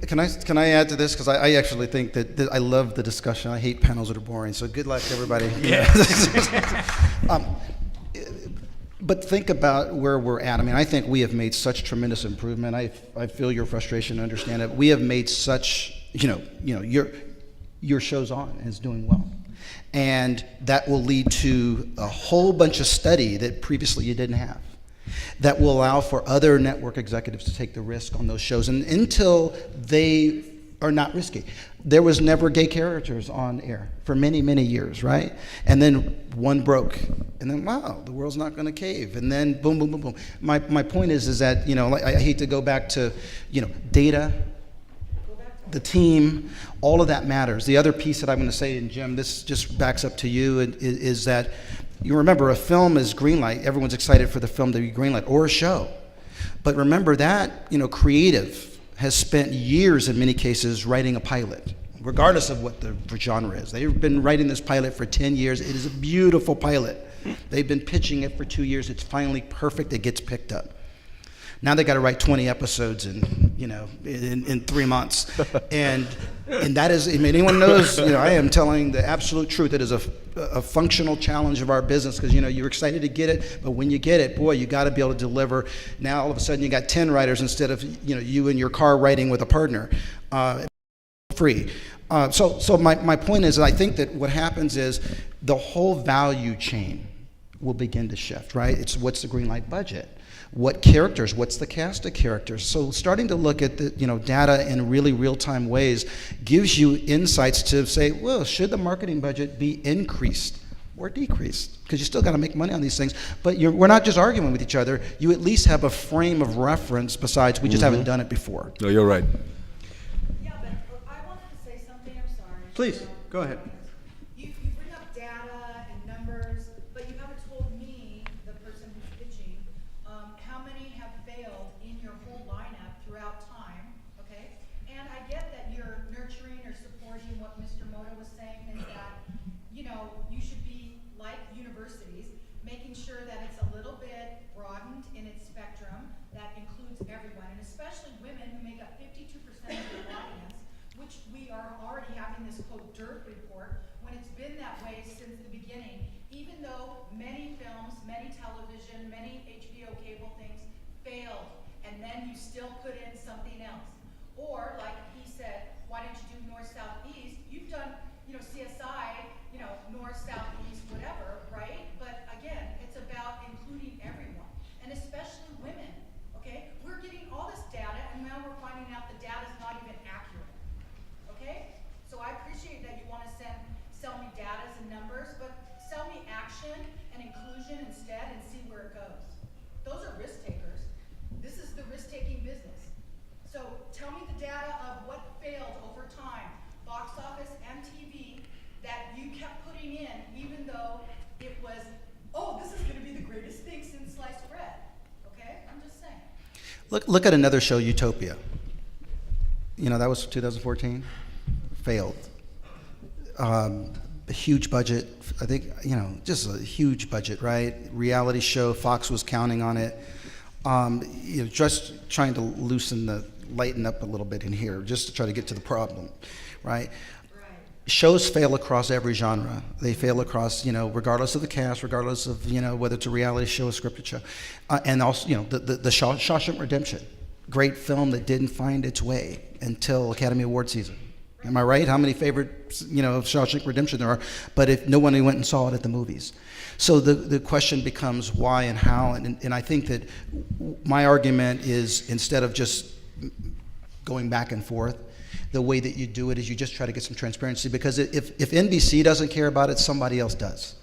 S4: Can I add to this? Because I actually think that I love the discussion. I hate panels that are boring. So good luck, everybody. Yeah. But think about where we're at. I mean, I think we have made such tremendous improvement. I feel your frustration. I understand it. We have made such, your show's on and is doing well. And that will lead to a whole bunch of study that previously you didn't have, that will allow for other network executives to take the risk on those shows. And until they are not risky. There was never gay characters on air for many, many years, right? And then one broke, and then wow, the world's not going to cave, and then boom, boom, boom, boom. My point is that I hate to go back to data, the team, all of that matters. The other piece that I'm going to say, and Jim, this just backs up to you, is that you remember a film is greenlight. Everyone's excited for the film to be greenlight, or a show, but remember that creative has spent years in many cases writing a pilot, regardless of what the genre is. They've been writing this pilot for 10 years. It is a beautiful pilot. They've been pitching it for 2 years. It's finally perfect. It gets picked up. Now they got to write 20 episodes in 3 months, and that is, anyone knows, I am telling the absolute truth. It is a functional challenge of our business, because you're excited to get it, but when you get it, boy, you got to be able to deliver. Now all of a sudden you got 10 writers instead of you in your car writing with a partner, free. So my point is, I think that what happens is the whole value chain will begin to shift. Right? It's what's the green light budget. What characters? What's the cast of characters? So starting to look at the data in really real-time ways gives you insights to say, well, should the marketing budget be increased or decreased? Because you still got to make money on these things. But we're not just arguing with each other. You at least have a frame of reference. Besides, we just haven't done it before.
S5: No, you're right.
S6: Yeah, but I wanted to say something. I'm sorry.
S1: Please, go ahead.
S6: You bring up data and numbers, but you haven't told me, the person who's pitching, how many have failed in your whole lineup throughout time, okay? And I get that you're nurturing or supporting what Mr. Moda was saying, is that, you should be like universities, making sure that it's a little bit broadened in its spectrum that includes everyone, and especially women who make up 52% of the audience, which we are already having this quote dirt report, when it's been that way since the beginning, even though many films, many television, many HBO cable things failed, and then you still put in something else. Or like he said, why didn't you do north, south, east? You've done, CSI, north, south, east, whatever, right? But again, it's about including everyone, and especially women, okay? We're getting all this data, and now we're finding out the data's not even accurate, okay? So I appreciate that you want to sell me data and numbers, but sell me action and inclusion instead, and see where it goes. Those are risk takers. This is the risk-taking business. So tell me the data of what failed over time, box office and TV, that you kept putting in, even though it was, oh, this is going to be the greatest thing since sliced bread. Okay? I'm just saying.
S4: Look at another show, Utopia. That was 2014. Failed. A huge budget. I think, just a huge budget, right? Reality show. Fox was counting on it. Just trying to lighten up a little bit in here, just to try to get to the problem, right? Shows fail across every genre. They fail across, regardless of the cast, regardless of, whether it's a reality show, a scripted show. And also, the Shawshank Redemption, great film that didn't find its way until Academy Award season. Am I right? How many favorite, Shawshank Redemption there are? But if no one went and saw it at the movies. So the question becomes why and how, and I think that my argument is, instead of just going back and forth, the way that you do it is you just try to get some transparency, because if NBC doesn't care about it, somebody else does.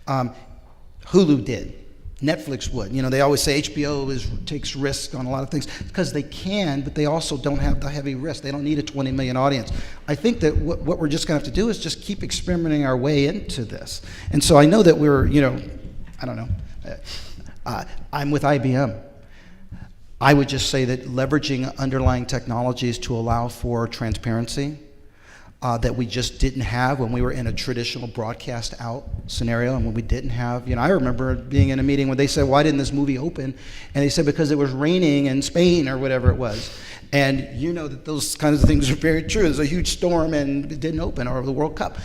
S4: Hulu did. Netflix would. They always say HBO takes risks on a lot of things, because they can, but they also don't have the heavy risk. They don't need a 20 million audience. I think that what we're just going to have to do is just keep experimenting our way into this. And so I know that we're, I don't know. I'm with IBM. I would just say that leveraging underlying technologies to allow for transparency that we just didn't have when we were in a traditional broadcast out scenario, and when we didn't have, I remember being in a meeting where they said, why didn't this movie open? And they said, because it was raining in Spain or whatever it was. And that those kinds of things are very true. There's a huge storm and it didn't open, or the World Cup.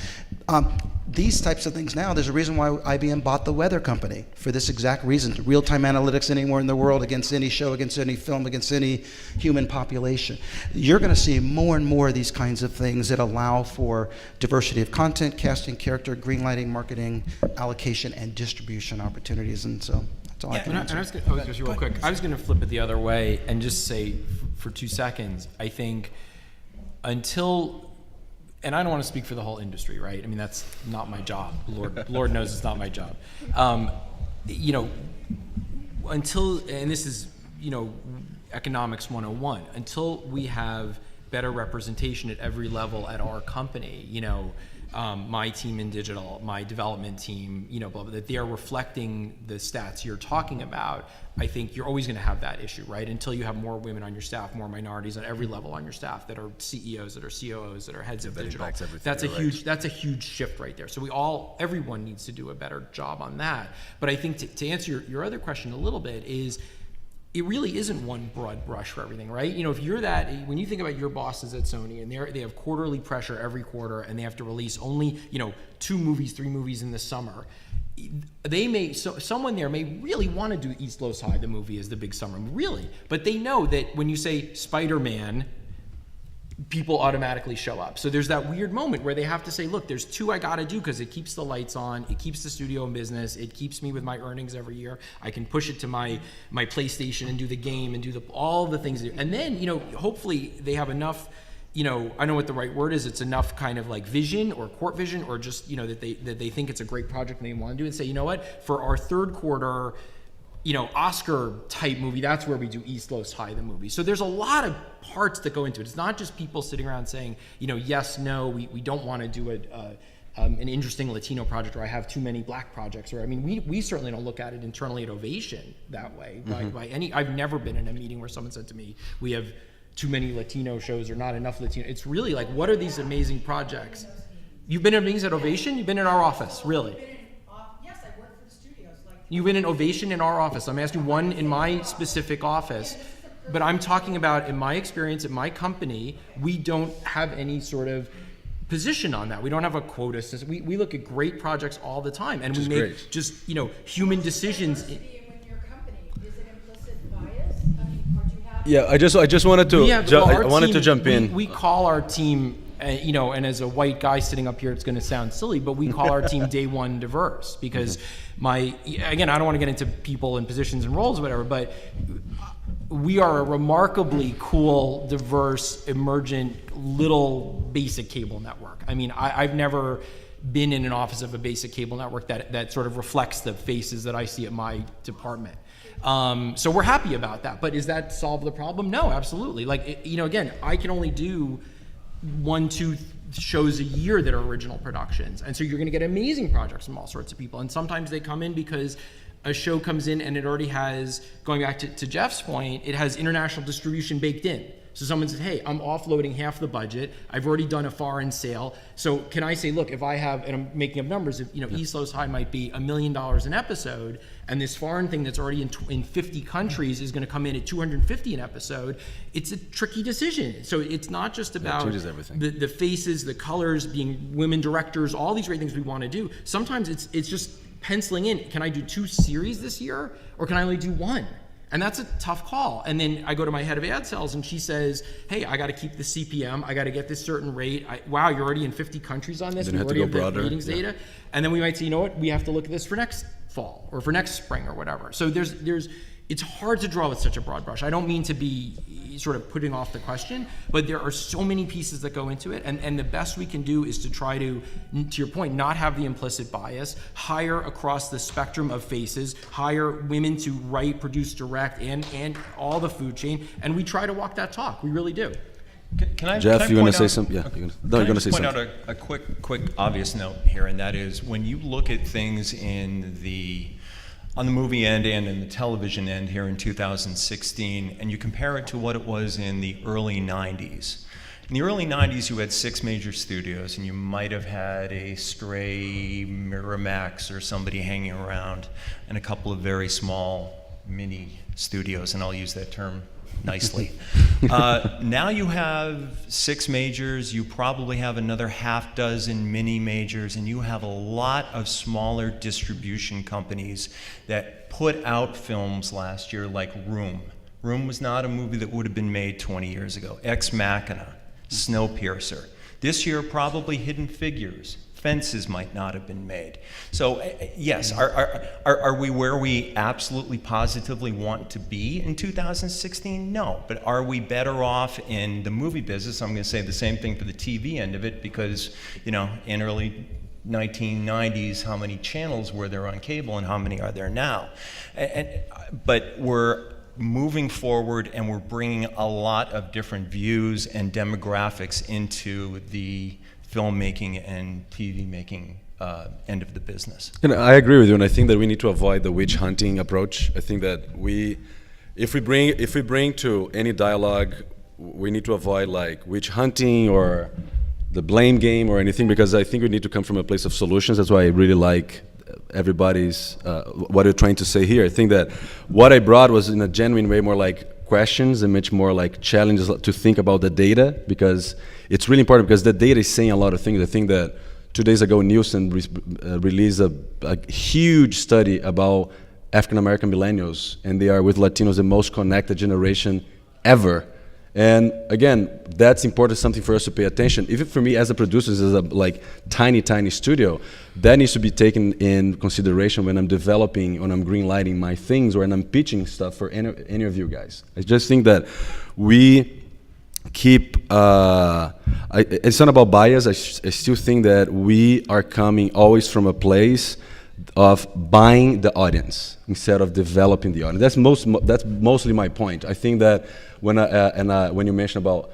S4: These types of things now, there's a reason why IBM bought the weather company, for this exact reason. Real-time analytics anywhere in the world, against any show, against any film, against any human population. You're going to see more and more of these kinds of things that allow for diversity of content, casting, character, greenlighting, marketing, allocation, and distribution opportunities. And so that's all I can answer.
S3: And I was going to real quick. I was going to flip it the other way and just say, for 2 seconds, I think until... And I don't want to speak for the whole industry, right? I mean, that's not my job. Lord knows it's not my job. Until, and this is, economics 101, until we have better representation at every level at our company, my team in digital, my development team, blah, blah, that they are reflecting the stats you're talking about, I think you're always going to have that issue, right? Until you have more women on your staff, more minorities on every level on your staff that are CEOs, that are COOs, that are heads of digital. That's a huge shift right there. So everyone needs to do a better job on that. But I think to answer your other question a little bit is, it really isn't one broad brush for everything, right? If you're when you think about your bosses at Sony, and they have quarterly pressure every quarter, and they have to release only, 2 movies, 3 movies in the summer, someone there may really want to do East Los High, the movie, as the big summer, really. But they know that when you say Spider-Man, people automatically show up. So there's that weird moment where they have to say, look, there's 2 I gotta do, because it keeps the lights on, it keeps the studio in business, it keeps me with my earnings every year. I can push it to my PlayStation and do the game and do all the things. And then, hopefully they have enough, I know what the right word is, it's enough kind of like vision or court vision, or just, that they think it's a great project and they want to do it, and say, what, for our 3rd quarter, Oscar type movie, that's where we do East Los High, the movie. So there's a lot of parts that go into it. It's not just people sitting around saying, yes, no, we don't want to do an interesting Latino project, or I have too many black projects, or, we certainly don't look at it internally at Ovation that way. By any, I've never been in a meeting where someone said to me, we have too many Latino shows or not enough Latino. It's really like, what are these amazing projects? You've been in meetings at Ovation? You've been in our office, really?
S6: Yes, I work for the studios.
S3: You've been in Ovation in our office. I'm asking one in my specific office. But I'm talking about, in my experience at my company, we don't have any sort of position on that. We don't have a quota system. We look at great projects all the time, and we make just, human decisions.
S5: Yeah, I just wanted to jump in.
S3: We call our team, and as a white guy sitting up here, it's going to sound silly, but we call our team Day One Diverse, because again, I don't want to get into people and positions and roles or whatever, but we are a remarkably cool, diverse, emergent, little basic cable network. I've never been in an office of a basic cable network that sort of reflects the faces that I see at my department. So we're happy about that. But does that solve the problem? No, absolutely. Again, I can only do 1-2 shows a year that are original productions. And so you're going to get amazing projects from all sorts of people. And sometimes they come in because a show comes in and it already has, going back to Jeff's point, it has international distribution baked in. So someone says, hey, I'm offloading half the budget. I've already done a foreign sale. So can I say, look, if I have, and I'm making up numbers, if East Los High might be $1 million an episode, and this foreign thing that's already in 50 countries is going to come in at $250 an episode, it's a tricky decision. So it's not just about the faces, the colors, being women directors, all these great things we want to do. Sometimes it's just penciling in, can I do 2 series this year, or can I only do 1? And that's a tough call. And then I go to my head of ad sales and she says, hey, I got to keep the CPM. I got to get this certain rate. Wow, you're already in 50 countries on this.
S5: Then
S3: We
S5: you have to
S3: already
S5: go
S3: have the
S5: broader.
S3: ratings
S5: Yeah.
S3: data. And then we might say, you know what, we have to look at this for next fall or for next spring or whatever. So it's hard to draw with such a broad brush. I don't mean to be sort of putting off the question, but there are so many pieces that go into it. And the best we can do is to try to your point, not have the implicit bias, hire across the spectrum of faces, hire women to write, produce, direct, and all the food chain. And we try to walk that talk. We really do.
S5: Jeff, you
S2: want
S5: to say something? Yeah, you're going to say
S2: point
S5: something.
S2: out a quick obvious note here, and that is when you look at things on the movie end and in the television end here in 2016, and you compare it to what it was in the early 90s. In the early 90s, you had 6 major studios, and you might have had a stray Miramax or somebody hanging around, and a couple of very small mini studios, and I'll use that term nicely. Now you have 6 majors, you probably have another half dozen mini majors, and you have a lot of smaller distribution companies that put out films last year like Room. Room was not a movie that would have been made 20 years ago. Ex Machina, Snowpiercer. This year, probably Hidden Figures. Fences might not have been made. So yes, are we where we absolutely positively want to be in 2016? No, but are we better off in the movie business? I'm going to say the same thing for the TV end of it, because in early 1990s, how many channels were there on cable and how many are there now? But we're moving forward and we're bringing a lot of different views and demographics into the filmmaking and TV making end of the business.
S5: And I agree with you, and I think that we need to avoid the witch hunting approach. I think that if we bring to any dialogue, we need to avoid like witch hunting or the blame game or anything, because I think we need to come from a place of solutions. That's why I really like everybody's what you're trying to say here. I think that what I brought was in a genuine way more like questions and much more like challenges to think about the data, because it's really important, because the data is saying a lot of things. I think that 2 days ago Nielsen released a huge study about African American millennials, and they are with Latinos the most connected generation ever. And again, that's important, something for us to pay attention. Even for me as a producer, as a like tiny studio, that needs to be taken in consideration when I'm developing, when I'm greenlighting my things, or when I'm pitching stuff for any of you guys. I just think that we keep, it's not about bias. I still think that we are coming always from a place of buying the audience instead of developing the audience. That's mostly my point. I think that when you mention about,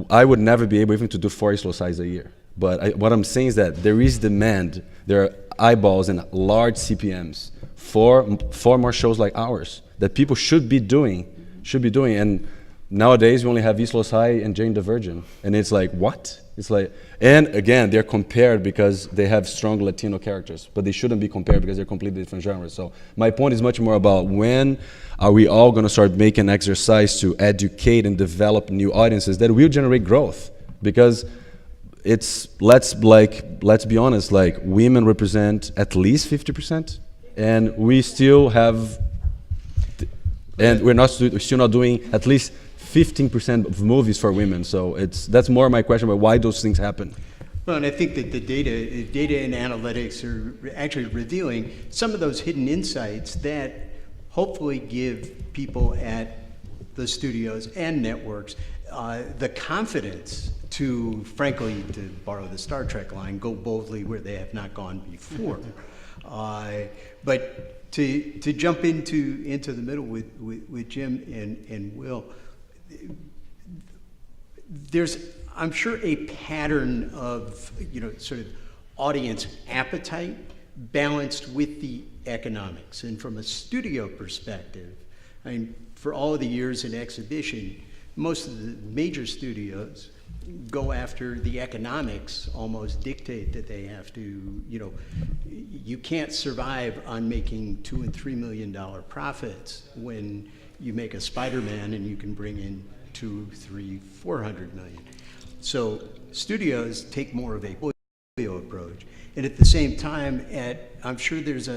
S5: I would never be able even to do 4 slow size a year. But what I'm saying is that there is demand. There are eyeballs and large CPMs for more shows like ours that people should be doing. And nowadays we only have Islos High and Jane the Virgin, and it's like, what? It's like, and again, they're compared because they have strong Latino characters, but they shouldn't be compared because they're completely different genres. So my point is much more about, when are we all going to start making exercise to educate and develop new audiences that will generate growth? Because let's be honest, like women represent at least 50%, and we still have, and we're still not doing at least 15% of movies for women. So that's more my question about why those things happen.
S1: Well, and I think that the data and analytics are actually revealing some of those hidden insights that hopefully give people at the studios and networks the confidence to, frankly, to borrow the Star Trek line, go boldly where they have not gone before. But to jump into the middle with Jim and Will, there's, I'm sure, a pattern of sort of audience appetite balanced with the economics. And from a studio perspective, I mean, for all of the years in exhibition, most of the major studios go after the economics, almost dictate that they have to, you can't survive on making $2 and $3 million profits when you make a Spider-Man and you can bring in 2, 3, 400 million. So studios take more of a portfolio approach, and at the same time, I'm sure there's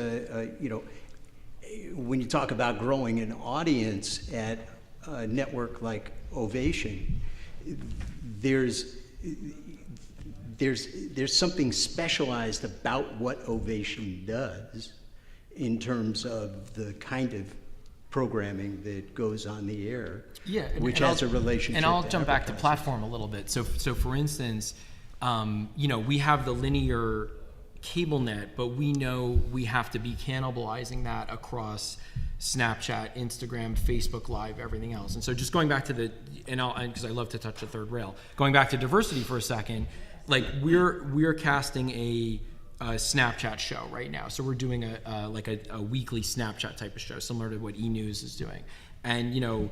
S1: when you talk about growing an audience at a network like Ovation, there's something specialized about what Ovation does in terms of the kind of programming that goes on the air, which has a relationship.
S3: And I'll jump back to
S1: advertising.
S3: platform a little bit. So for instance, we have the linear cable net, but we know we have to be cannibalizing that across Snapchat, Instagram, Facebook Live, everything else. And so just going back to because I love to touch the third rail, going back to diversity for a second, like we're casting a Snapchat show right now. So we're doing a weekly Snapchat type of show, similar to what E! News is doing. And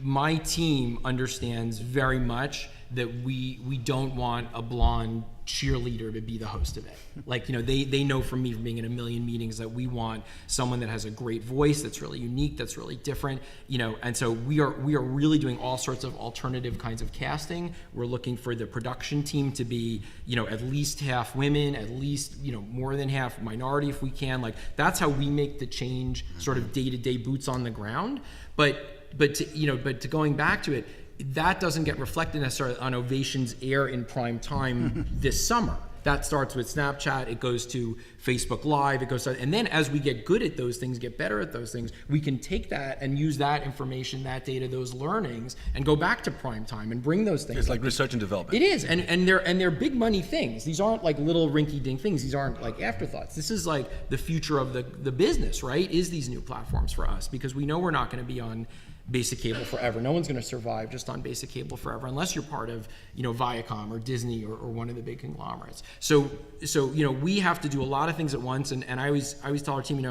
S3: my team understands very much that we don't want a blonde cheerleader to be the host of it. Like, they know from me from being in a million meetings that we want someone that has a great voice, that's really unique, that's really different, and so we are really doing all sorts of alternative kinds of casting. We're looking for the production team to be, at least half women, at least, more than half minority if we can. Like, that's how we make the change, sort of day-to-day boots on the ground. But to going back to it, that doesn't get reflected necessarily on Ovation's air in prime time this summer. That starts with Snapchat, it goes to Facebook Live, and then as we get good at those things, get better at those things, we can take that and use that information, that data, those learnings, and go back to prime time and bring those things.
S7: It's like research and development.
S3: It is, and they're big money things. These aren't like little rinky-dink things. These aren't like afterthoughts. This is like the future of the business, right? Is these new platforms for us, because we know we're not going to be on basic cable forever. No one's going to survive just on basic cable forever unless you're part of, Viacom or Disney or one of the big conglomerates. So we have to do a lot of things at once. And I always tell our team,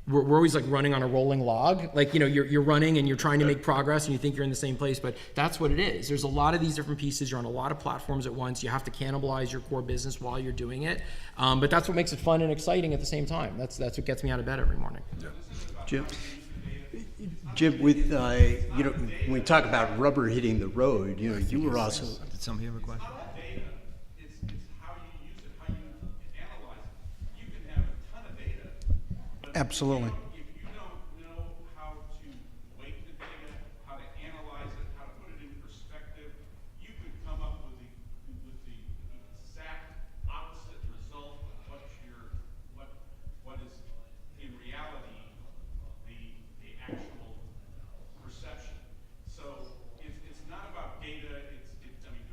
S3: we're always like running on a rolling log. Like, you're running and you're trying to make progress and you think you're in the same place, but that's what it is. There's a lot of these different pieces. You're on a lot of platforms at once. You have to cannibalize your core business while you're doing it. But that's what makes it fun and exciting at the same time. That's what gets me out of bed every morning.
S1: Jim, with when we talk about rubber hitting the road, you were also.
S2: Did somebody have a question?
S8: Data. It's how you use it, how you analyze it. You can have a ton of data, but
S4: Absolutely.
S8: if you don't know how to weight the data, how to analyze it, how to put it in perspective, you could come up with the exact opposite result of what is in reality the actual perception. So it's not about data.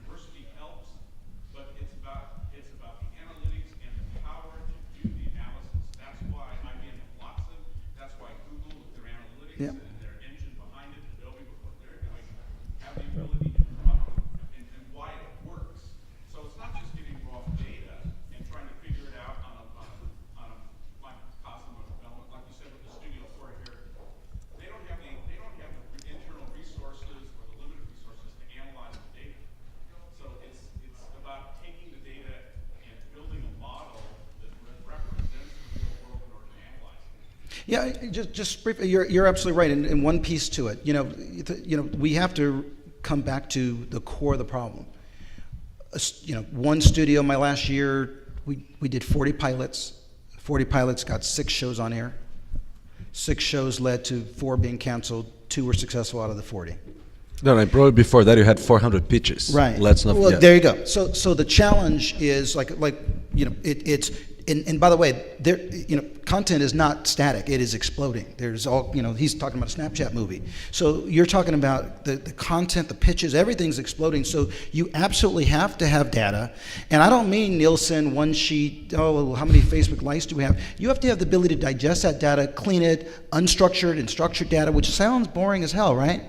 S8: Diversity helps, but it's about the analytics and the power to do the analysis. That's why IBM and Watson. That's why Google with their analytics
S4: Yep.
S8: and their engine behind it, Adobe with what they're doing, have the ability to come up with and why it works. So it's not just getting raw data and trying to figure it out on a microcosm of development, like you said with the studio floor here. They don't have the internal resources or the limited resources to analyze the data. So it's about taking the data and building a model that represents the real world in order to analyze it.
S4: Yeah, just briefly, you're absolutely right. And one piece to it, we have to come back to the core of the problem. One studio, my last year, we did 40 pilots. 40 pilots got 6 shows on air. 6 shows led to 4 being canceled. 2 were successful out of the 40.
S5: No, and probably before that you had 400 pitches.
S4: Right.
S5: Let's not
S4: Well,
S5: forget.
S4: there you go. So the challenge is it's and by the way, content is not static. It is exploding. There's all he's talking about a Snapchat movie. So you're talking about the content, the pitches, everything's exploding. So you absolutely have to have data. And I don't mean Nielsen, one sheet. Oh, how many Facebook likes do we have? You have to have the ability to digest that data, clean it, unstructured and structured data, which sounds boring as hell, right?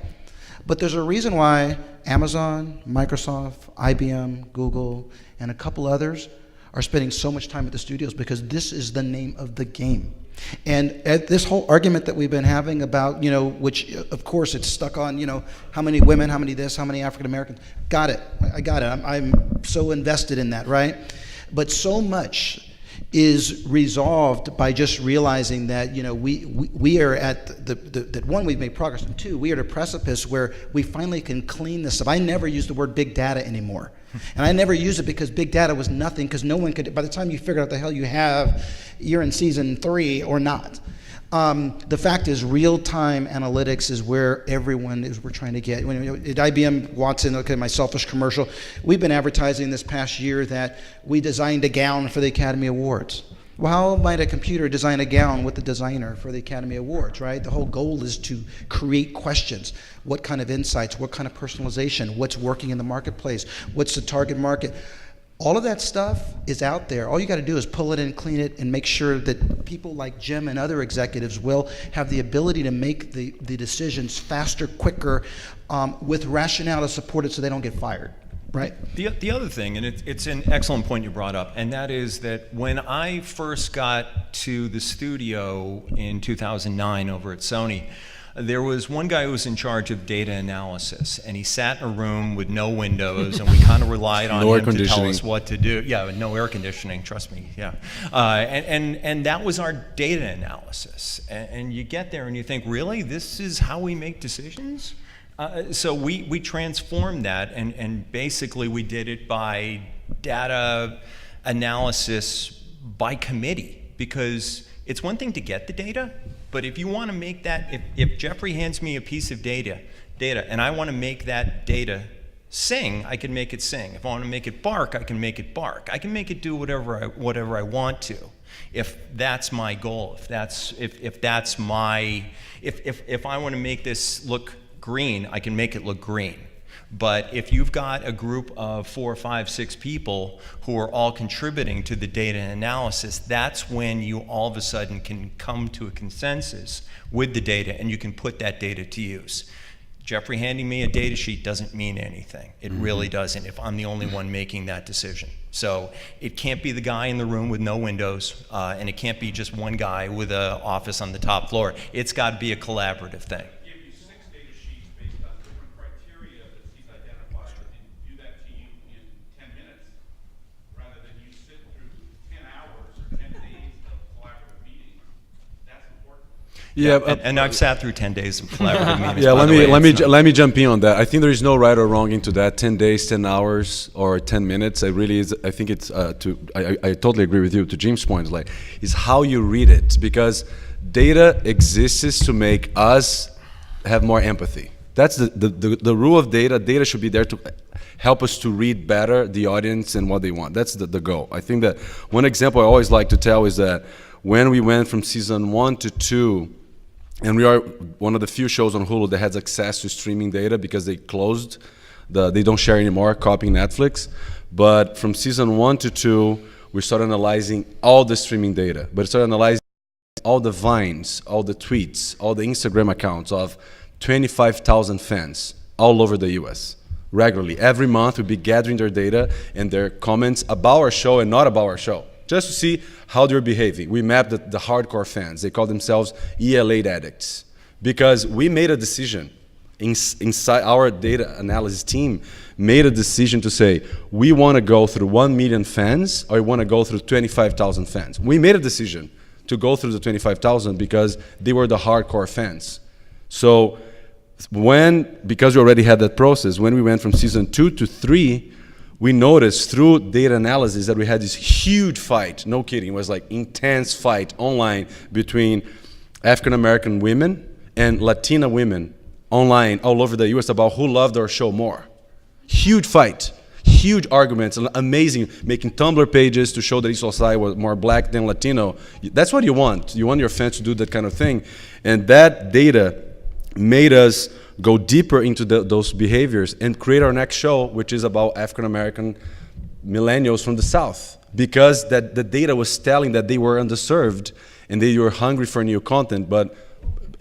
S4: But there's a reason why Amazon, Microsoft, IBM, Google, and a couple others are spending so much time at the studios, because this is the name of the game. And at this whole argument that we've been having about, which of course it's stuck on, how many women, how many this, how many African Americans. Got it. I got it. I'm so invested in that, right? But so much is resolved by just realizing that we are at that one, we've made progress, and 2, we are at a precipice where we finally can clean this up. I never use the word big data anymore, and I never use it because big data was nothing, because no one could. By the time you figure out the hell you have, you're in season 3 or not. The fact is, real-time analytics is where everyone is. We're trying to get. At IBM, Watson, okay, my selfish commercial. We've been advertising this past year that we designed a gown for the Academy Awards. Well, how might a computer design a gown with the designer for the Academy Awards, right? The whole goal is to create questions. What kind of insights? What kind of personalization? What's working in the marketplace? What's the target market? All of that stuff is out there. All you got to do is pull it in, clean it, and make sure that people like Jim and other executives will have the ability to make the decisions faster, quicker, with rationale to support it so they don't get fired. Right.
S2: The other thing, and it's an excellent point you brought up, and that is that when I first got to the studio in 2009 over at Sony, there was one guy who was in charge of data analysis, and he sat in a room with no windows, and we kind of relied on him to tell us what to do. Yeah, no air conditioning, trust me. Yeah, and that was our data analysis. And you get there and you think, really, this is how we make decisions? So we transformed that, and basically we did it by data analysis by committee, because it's one thing to get the data, but if you want to make that, if Jeffrey hands me a piece of data, and I want to make that data sing, I can make it sing. If I want to make it bark, I can make it bark. I can make it do whatever I want to, if that's my goal. If I want to make this look green, I can make it look green. But if you've got a group of 4, 5, 6 people who are all contributing to the data analysis, that's when you all of a sudden can come to a consensus with the data, and you can put that data to use. Jeffrey handing me a data sheet doesn't mean anything. It really doesn't if I'm the only one making that decision. So it can't be the guy in the room with no windows, and it can't be just one guy with an office on the top floor. It's got to be a collaborative thing.
S8: Give you 6 data sheets based on different criteria that he's identified, and do that to you in 10 minutes, rather than you sit through 10 hours or 10 days of collaborative meetings. That's important.
S5: Yeah,
S2: And I've sat through 10 days of collaborative meetings.
S5: yeah.
S2: by
S5: Let
S2: the way.
S5: me
S2: It's not-
S5: let me jump in on that. I think there is no right or wrong into that. 10 days, 10 hours, or 10 minutes. It really is. I think it's I totally agree with you. To Jim's point, like, is how you read it, because data exists to make us have more empathy. That's the rule of data. Data should be there to help us to read better the audience and what they want. That's the goal. I think that one example I always like to tell is that when we went from season 1 to 2, and we are one of the few shows on Hulu that has access to streaming data because they closed, they don't share anymore, copying Netflix. But from season 1 to 2, we started analyzing all the streaming data. But started analyzing all the Vines, all the tweets, all the Instagram accounts of 25,000 fans all over the US. Regularly, every month we'd be gathering their data and their comments about our show and not about our show, just to see how they're behaving. We mapped the hardcore fans. They call themselves ELA addicts, because we made a decision. Inside our data analysis team made a decision to say, we want to go through 1 million fans, or we want to go through 25,000 fans. We made a decision to go through the 25,000 because they were the hardcore fans. So because we already had that process, when we went from season 2 to 3, we noticed through data analysis that we had this huge fight. No kidding, it was like intense fight online between African American women and Latina women online all over the US about who loved our show more. Huge fight, huge arguments, amazing, making Tumblr pages to show that East Side was more black than Latino. That's what you want. You want your fans to do that kind of thing. And that data made us go deeper into those behaviors and create our next show, which is about African American millennials from the South, because the data was telling that they were underserved and they were hungry for new content.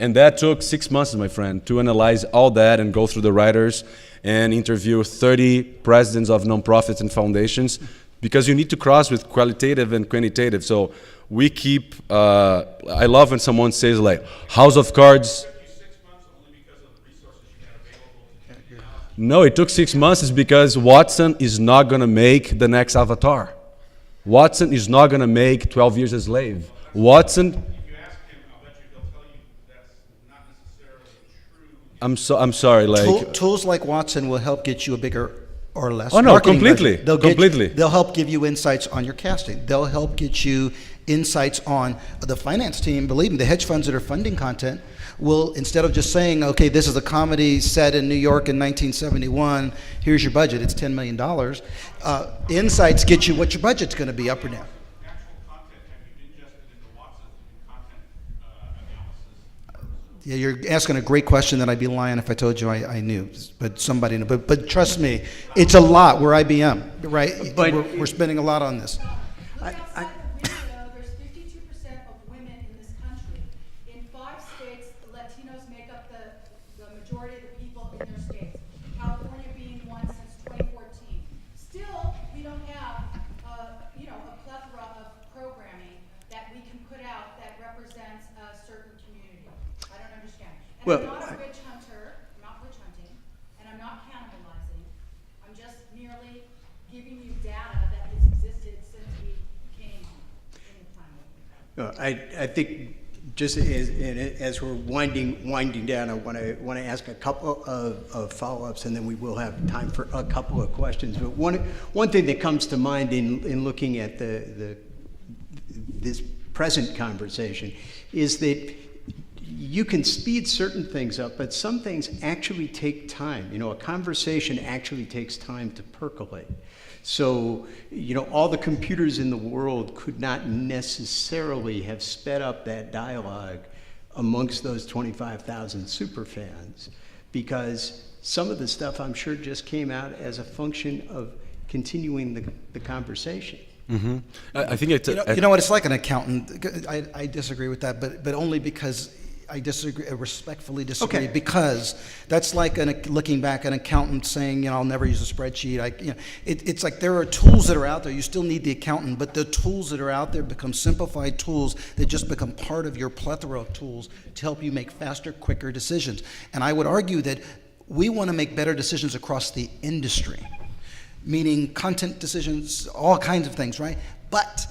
S5: And that took 6 months, my friend, to analyze all that and go through the writers and interview 30 presidents of nonprofits and foundations, because you need to cross with qualitative and quantitative. So we keep, I love when someone says like, House of Cards. No, it took 6 months is because Watson is not going to make the next Avatar. Watson is not going to make 12 Years a Slave. Watson...
S8: If you ask him, I'll bet you he'll tell you that's not necessarily true.
S4: I'm sorry, like... Tools like Watson will help get you a bigger or less
S5: Oh, no,
S4: marketing
S5: completely,
S4: budget.
S5: completely.
S4: They'll help give you insights on your casting. They'll help get you insights on the finance team. Believe me, the hedge funds that are funding content will, instead of just saying, okay, this is a comedy set in New York in 1971, here's your budget, it's $10 million, insights get you what your budget's going to be, up or down.
S8: Actual content have you ingested into Watson content analysis?
S4: Yeah, you're asking a great question that I'd be lying if I told you I knew, but somebody knew. But trust me, it's a lot. We're IBM, right?
S1: But-
S4: we're spending a lot on this.
S6: Look outside the window, there's 52% of women in this country. In 5 states, the Latinos make up the majority of the people in their states. California being one since 2014. Still, we don't have, a plethora of programming that we can put out that represents a certain community. I don't understand. And
S1: Well,
S6: I'm not a witch hunter, I'm not witch hunting, and I'm not cannibalizing. I'm just merely giving you data that has existed since we came in the time.
S1: I think just as we're winding down, I want to ask a couple of follow-ups, and then we will have time for a couple of questions. But one thing that comes to mind in looking at this present conversation is that you can speed certain things up, but some things actually take time. A conversation actually takes time to percolate. So, all the computers in the world could not necessarily have sped up that dialogue amongst those 25,000 superfans, because some of the stuff I'm sure just came out as a function of continuing the conversation.
S5: Mm-hmm. I think it's
S4: You know what? It's like an accountant. I disagree with that, but only because I disagree. I respectfully disagree.
S1: Okay.
S4: Because that's like looking back, an accountant saying, I'll never use a spreadsheet. It's like there are tools that are out there. You still need the accountant, but the tools that are out there become simplified tools that just become part of your plethora of tools to help you make faster, quicker decisions. And I would argue that we want to make better decisions across the industry, meaning content decisions, all kinds of things, right? But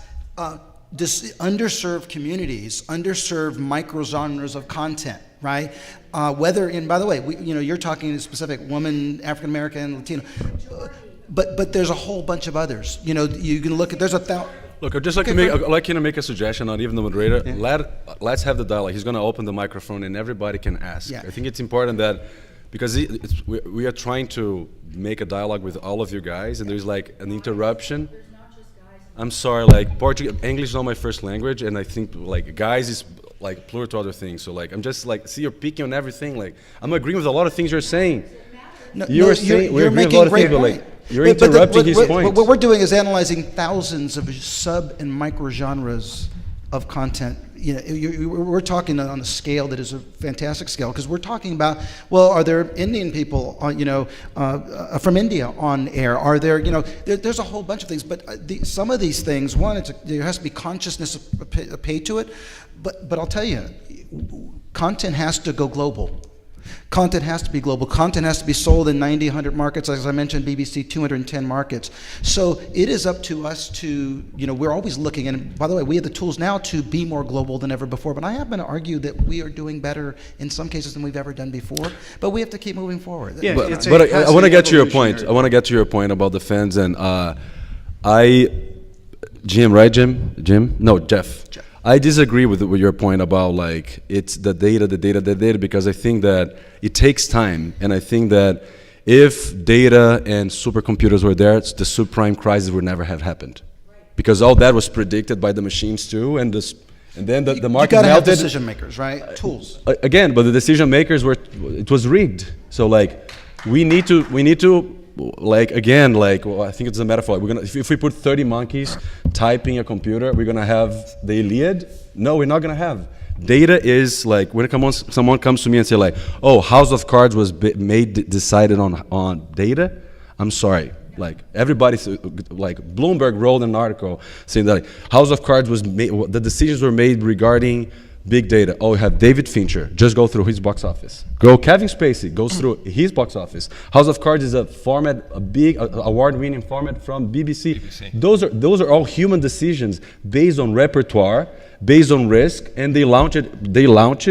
S4: underserved communities, underserved micro-genres of content, right? And by the way, you're talking a specific woman, African American, Latino, but there's a whole bunch of others. You can look at, there's a thousand.
S5: Look, I'd just like to make a suggestion, not even the moderator. Let's have the dialogue. He's going to open the microphone and everybody can ask.
S4: Yeah.
S5: I think it's important that, because we are trying to make a dialogue with all of you guys, and there's like an interruption. I'm sorry, English is not my first language, and I think guys is plural to other things. So I'm just see, you're picking on everything. I'm agreeing with a lot of things you're saying. You're
S4: making a great point.
S5: You're interrupting his point.
S4: What we're doing is analyzing thousands of sub and micro genres of content. We're talking on a scale that is a fantastic scale, because we're talking about, well, are there Indian people, from India on air? Are there, there's a whole bunch of things, but some of these things, one, there has to be consciousness paid to it, but I'll tell you, content has to go global. Content has to be global. Content has to be sold in 90, 100 markets. As I mentioned, BBC, 210 markets. So it is up to us to, we're always looking, and by the way, we have the tools now to be more global than ever before, but I happen to argue that we are doing better in some cases than we've ever done before, but we have to keep moving forward.
S1: Yeah,
S5: But,
S1: it's
S5: but I want to get to your point.
S1: evolutionary.
S5: I want to get to your point about the fans, and Jim, right, Jim? No, Jeff. I disagree with your point about it's the data, because I think that it takes time, and I think that if data and supercomputers were there, the subprime crisis would never have happened, because all that was predicted by the machines too, and then the market
S4: You got to have
S5: melted.
S4: decision makers, right? Tools.
S5: Again, but the decision makers it was rigged. So we need to. I think it's a metaphor. We're gonna, if we put 30 monkeys typing a computer, we're gonna have the Iliad? No, we're not gonna have. Data is when someone comes to me and say House of Cards was decided on data. I'm sorry. Everybody, Bloomberg wrote an article saying that House of Cards was made, the decisions were made regarding big data. We have David Fincher. Just go through his box office. Kevin Spacey goes through his box office. House of Cards is a big award-winning format from BBC. Those are all human decisions based on repertoire, based on risk, and they launched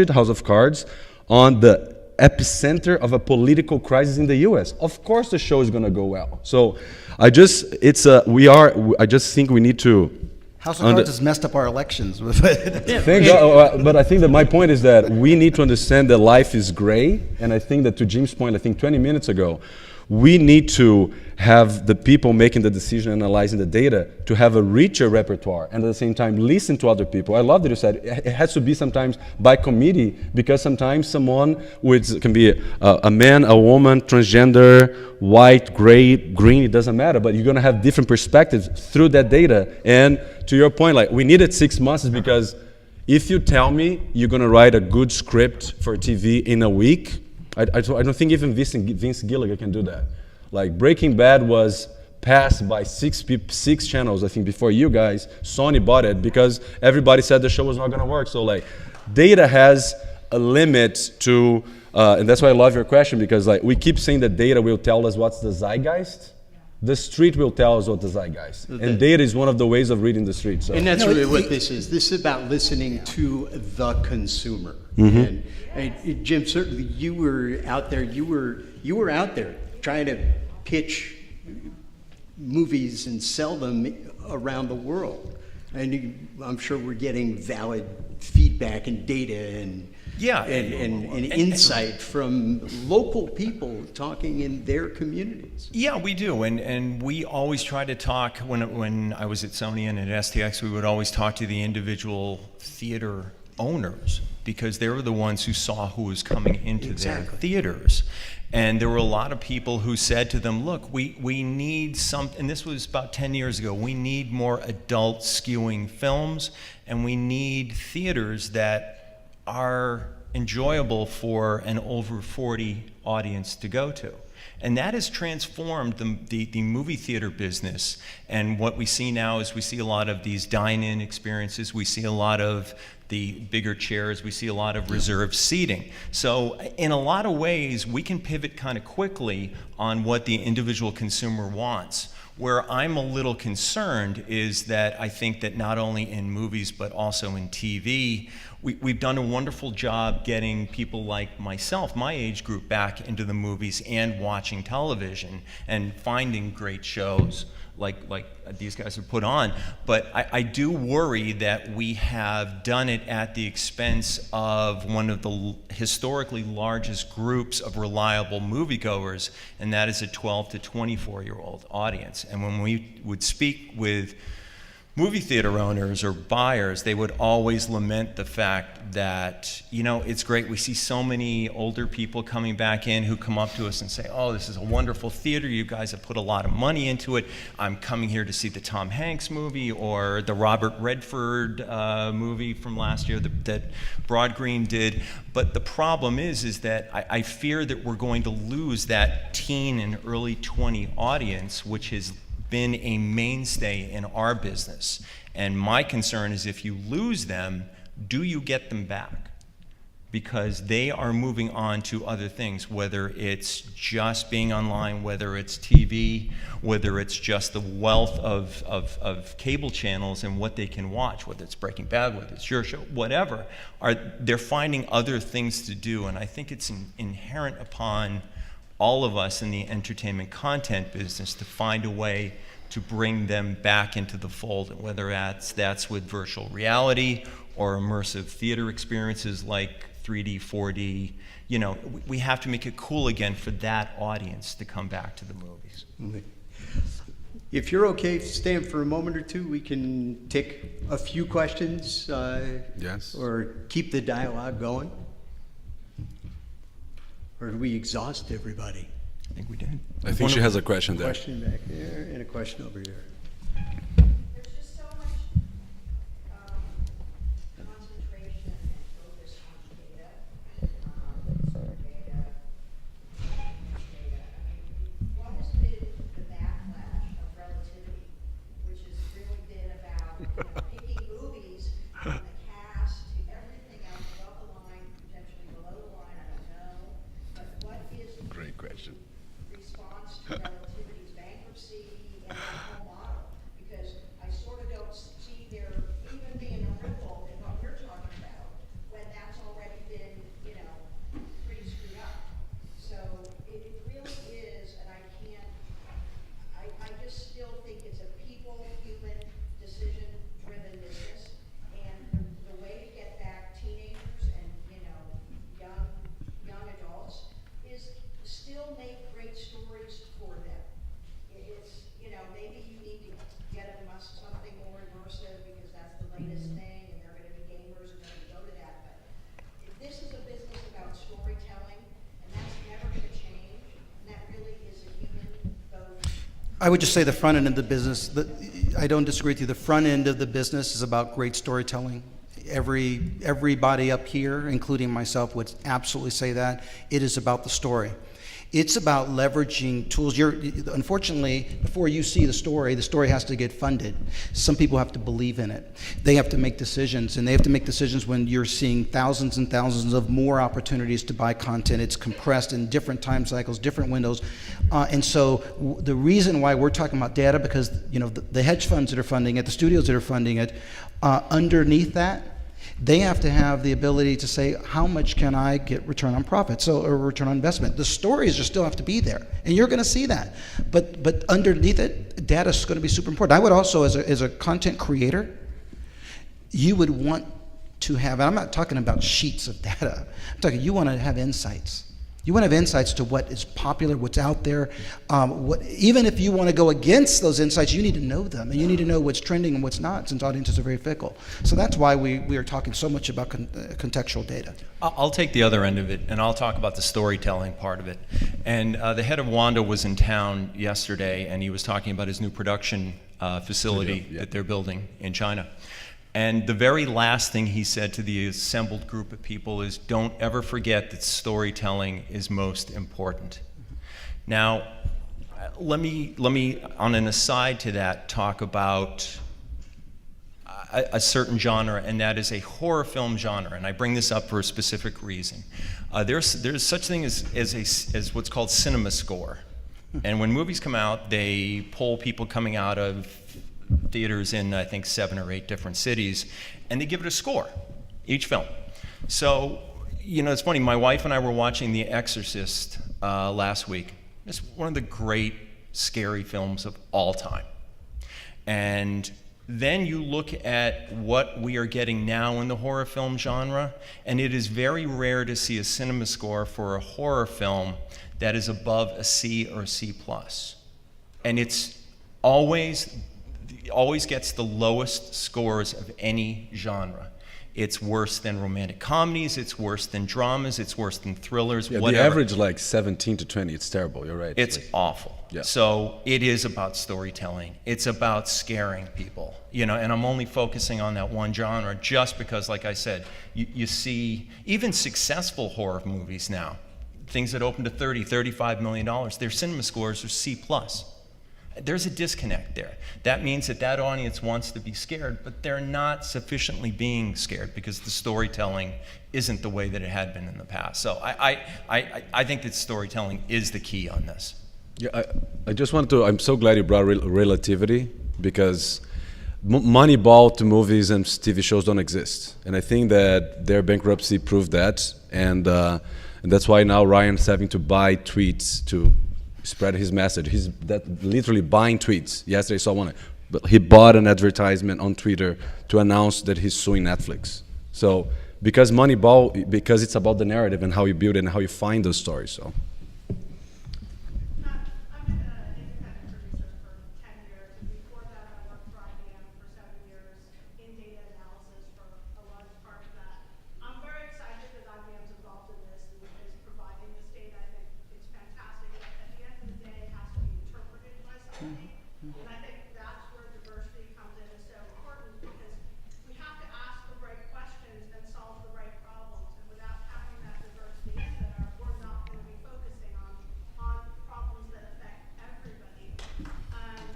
S5: House of Cards on the epicenter of a political crisis in the U.S. Of course, the show is going to go well. So I just think we need to
S4: House of Cards has messed up our elections.
S5: Thank God, but I think that my point is that we need to understand that life is gray, and I think that to Jim's point, I think 20 minutes ago, we need to have the people making the decision, analyzing the data, to have a richer repertoire, and at the same time listen to other people. I love that you said it has to be sometimes by committee, because sometimes someone can be a man, a woman, transgender, white, gray, green, it doesn't matter, but you're going to have different perspectives through that data. And to your point, like, we needed 6 months is because if you tell me you're going to write a good script for TV in a week, I don't think even Vince Gilligan can do that. Like, Breaking Bad was passed by six channels, I think, before you guys. Sony bought it because everybody said the show was not going to work. So, like, data has a limit to, and that's why I love your question, because, like, we keep saying that data will tell us what's the zeitgeist. The street will tell us what the zeitgeist. And data is one of the ways of reading the street. So.
S1: And that's really what this is. This is about listening to the consumer. And Jim, certainly you were out there. You were out there trying to pitch movies and sell them around the world. And I'm sure we're getting valid feedback and data and insight from local people talking in their communities.
S2: Yeah, we do, and we always try to talk. When I was at Sony and at STX, we would always talk to the individual theater owners, because they were the ones who saw who was coming into their theaters. And there were a lot of people who said to them, look, we need some, and this was about 10 years ago, we need more adult skewing films, and we need theaters that are enjoyable for an over 40 audience to go to. And that has transformed the movie theater business. And what we see now is we see a lot of these dine-in experiences. We see a lot of the bigger chairs. We see a lot of reserved seating. So in a lot of ways, we can pivot kind of quickly on what the individual consumer wants. Where I'm a little concerned is that I think that not only in movies but also in TV, we've done a wonderful job getting people like myself, my age group, back into the movies and watching television and finding great shows like these guys have put on. But I do worry that we have done it at the expense of one of the historically largest groups of reliable moviegoers, and that is a 12 to 24-year-old audience. And when we would speak with movie theater owners or buyers, they would always lament the fact that, you know, it's great. We see so many older people coming back in who come up to us and say, oh, this is a wonderful theater. You guys have put a lot of money into it. I'm coming here to see the Tom Hanks movie or the Robert Redford movie from last year that Broad Green did. But the problem is that I fear that we're going to lose that teen and early 20 audience, which has been a mainstay in our business. And my concern is, if you lose them, do you get them back? Because they are moving on to other things, whether it's just being online, whether it's TV, whether it's just the wealth of cable channels and what they can watch, whether it's Breaking Bad, whether it's your show, whatever. They're finding other things to do, and I think it's inherent upon all of us in the entertainment content business to find a way to bring them back into the fold, and whether that's with virtual reality or immersive theater experiences like 3D, 4D. You know, we have to make it cool again for that audience to come back to the movies.
S1: If you're okay staying for a moment or two, we can take a few questions
S5: Yes.
S1: or keep the dialogue going. Or did we exhaust everybody?
S2: I think we did.
S5: I think she has a question there.
S1: Question back there and a question over here.
S6: There's just so much concentration and focus on data, data. I mean, what has been the backlash of relativity, which has really been about, picking movies from the cast to everything else above the line, potentially below the line, I don't know. But what is the
S5: Great question.
S6: response to relativity's bankruptcy and the whole model? Because I sort of don't see there even being a ripple in what we're talking about when that's already been, pretty screwed up. So it really is, and I just still think it's a people, human, decision-driven
S4: I would just say the front end of the business, I don't disagree with you. The front end of the business is about great storytelling. Everybody up here, including myself, would absolutely say that. It is about the story. It's about leveraging tools. Unfortunately, before you see the story has to get funded. Some people have to believe in it. They have to make decisions, and they have to make decisions when you're seeing thousands and thousands of more opportunities to buy content. It's compressed in different time cycles, different windows. And so the reason why we're talking about data, because the hedge funds that are funding it, the studios that are funding it, underneath that, they have to have the ability to say, how much can I get return on profit, or return on investment? The stories just still have to be there, and you're going to see that. But underneath it, data is going to be super important. I would also, as a content creator, you would want to have, and I'm not talking about sheets of data, I'm talking, you want to have insights. You want to have insights to what is popular, what's out there. Even if you want to go against those insights, you need to know them, and you need to know what's trending and what's not, since audiences are very fickle. So that's why we are talking so much about contextual data.
S2: I'll take the other end of it, and I'll talk about the storytelling part of it. And the head of Wanda was in town yesterday, and he was talking about his new production facility that they're building in China. And the very last thing he said to the assembled group of people is, don't ever forget that storytelling is most important. Now, let me, on an aside to that, talk about a certain genre, and that is a horror film genre. And I bring this up for a specific reason. There's such thing as what's called cinema score. And when movies come out, they poll people coming out of theaters in, I think, 7 or 8 different cities, and they give it a score, each film. So, it's funny, my wife and I were watching The Exorcist last week. It's one of the great scary films of all time. And then you look at what we are getting now in the horror film genre, and it is very rare to see a cinema score for a horror film that is above a C or a C+. And it's always gets the lowest scores of any genre. It's worse than romantic comedies, it's worse than dramas, it's worse than thrillers,
S5: Yeah,
S2: whatever.
S5: the average like 17 to 20. It's terrible. You're right.
S2: It's awful.
S5: Yeah.
S2: So it is about storytelling. It's about scaring people, and I'm only focusing on that one genre just because, like I said, you see even successful horror movies now, things that open to $30, $35 million, their cinema scores are C+. There's a disconnect there. That means that audience wants to be scared, but they're not sufficiently being scared because the storytelling isn't the way that it had been in the past. So I think that storytelling is the key on this.
S5: Yeah, I just wanted to. I'm so glad you brought relativity, because Moneyball to movies and TV shows don't exist, and I think that their bankruptcy proved that, and that's why now Ryan's having to buy tweets to spread his message. He's literally buying tweets. Yesterday I saw one, but he bought an advertisement on Twitter to announce that he's suing Netflix. So because Moneyball, because it's about the narrative and how you build it and how you find those stories. So.
S6: I've been an independent producer for 10 years, and before that I worked for IBM for 7 years in data analysis for a large part of that. I'm very excited that IBM's involved in this and is providing this data. I think it's fantastic. But at the end of the day, it has to be interpreted by somebody. And I think that's where diversity comes in is so important, because we have to ask the right questions and solve the right problems. And without having that diversity in there, we're not going to be focusing on problems that affect everybody. And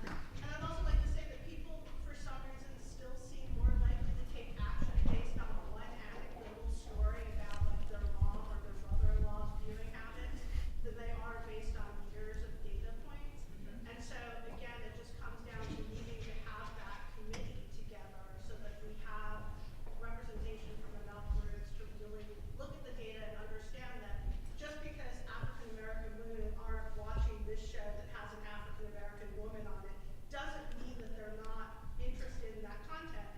S6: I'd also like to say that people, for some reason, still seem more likely to take action based on one anecdotal story about like their mom or their mother-in-law's viewing habits than they are based on years of data points. And so again, it just comes down to needing to have that committee together so that we have representation from enough groups to really look at the data and understand that just because African American women aren't watching this show that has an African American woman on it doesn't mean that they're not interested in that content.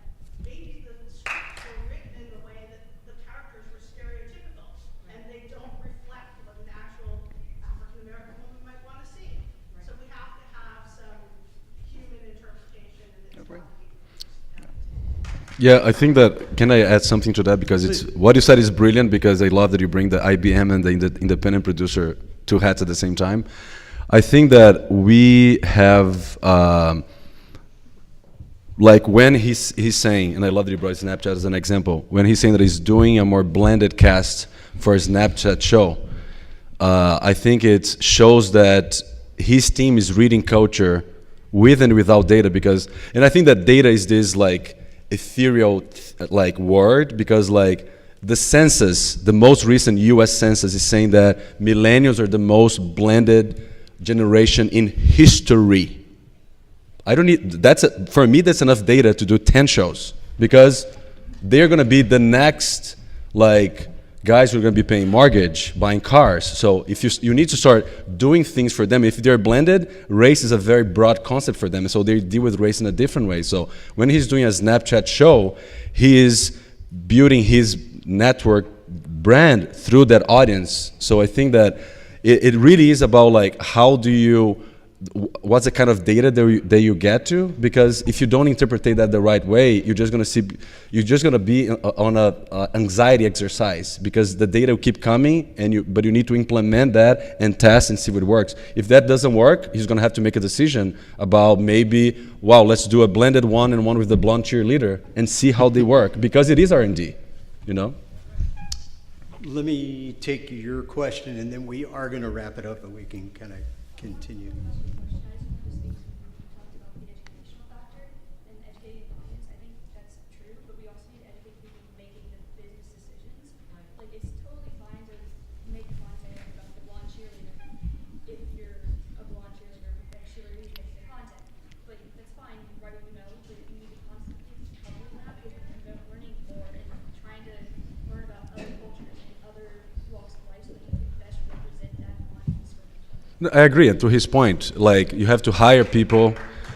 S6: Maybe the scripts were written in a way that the characters were stereotypical and they don't reflect what an actual African American woman might want to see. So we have to have some human interpretation and it's not
S5: Yeah, I think that, can I add something to that? Because it's what you said is brilliant, because I love that you bring the IBM and the independent producer two hats at the same time. I think that we have, like when he's saying, and I love that you brought Snapchat as an example, when he's saying that he's doing a more blended cast for a Snapchat show, I think it shows that his team is reading culture with and without data, because, and I think that data is this like ethereal like word, because like the census, the most recent US census is saying that millennials are the most blended generation in history. I don't need, for me, that's enough data to do 10 shows, because they're gonna be the next, like, guys who are gonna be paying mortgage, buying cars. So if you need to start doing things for them. If they're blended, race is a very broad concept for them, so they deal with race in a different way. So when he's doing a Snapchat show, he is building his network brand through that audience. So I think that it really is about like, how do you, what's the kind of data that you get to? Because if you don't interpret that the right way, you're just gonna be on a anxiety exercise, because the data will keep coming, but you need to implement that and test and see what works. If that doesn't work, he's gonna have to make a decision about maybe, wow, let's do a blended one and one with the blonde cheerleader and see how they work, because it is R&D, you know?
S1: Let me take your question, and then we are going to wrap it up, and we can kind of continue.
S5: I agree, and to his point, like, you have to hire people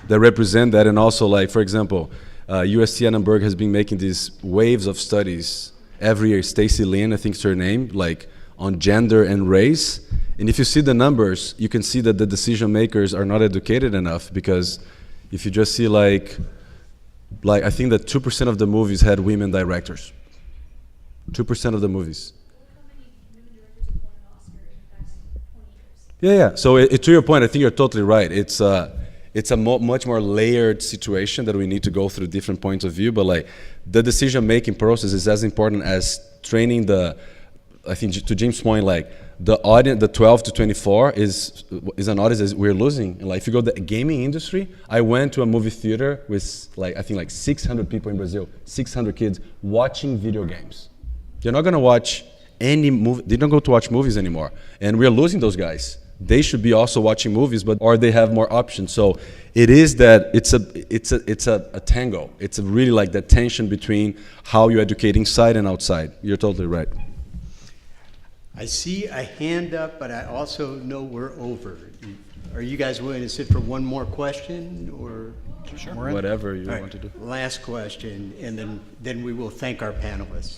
S5: that represent that, and also, like, for example, USC Annenberg has been making these waves of studies every year. Stacy Lynn, I think is her name, like on gender and race. And if you see the numbers, you can see that the decision makers are not educated enough, because if you just see like I think that 2% of the movies had women directors. 2% of the movies. Yeah. So to your point, I think you're totally right. It's a much more layered situation that we need to go through different points of view. But like, the decision-making process is as important as training I think to Jim's point, like the audience, the 12 to 24 is an audience that we're losing. And like, if you go to the gaming industry, I went to a movie theater with I think like 600 people in Brazil, 600 kids watching video games. They're not gonna watch any movie. They don't go to watch movies anymore, and we're losing those guys. They should be also watching movies, or they have more options. So it is that it's a tango. It's really like that tension between how you educate inside and outside. You're totally right.
S1: I see a hand up, but I also know we're over. Are you guys willing to sit for one more question, or?
S5: Sure. Whatever you
S1: All right,
S5: want to do.
S1: last question, and then we will thank our panelists.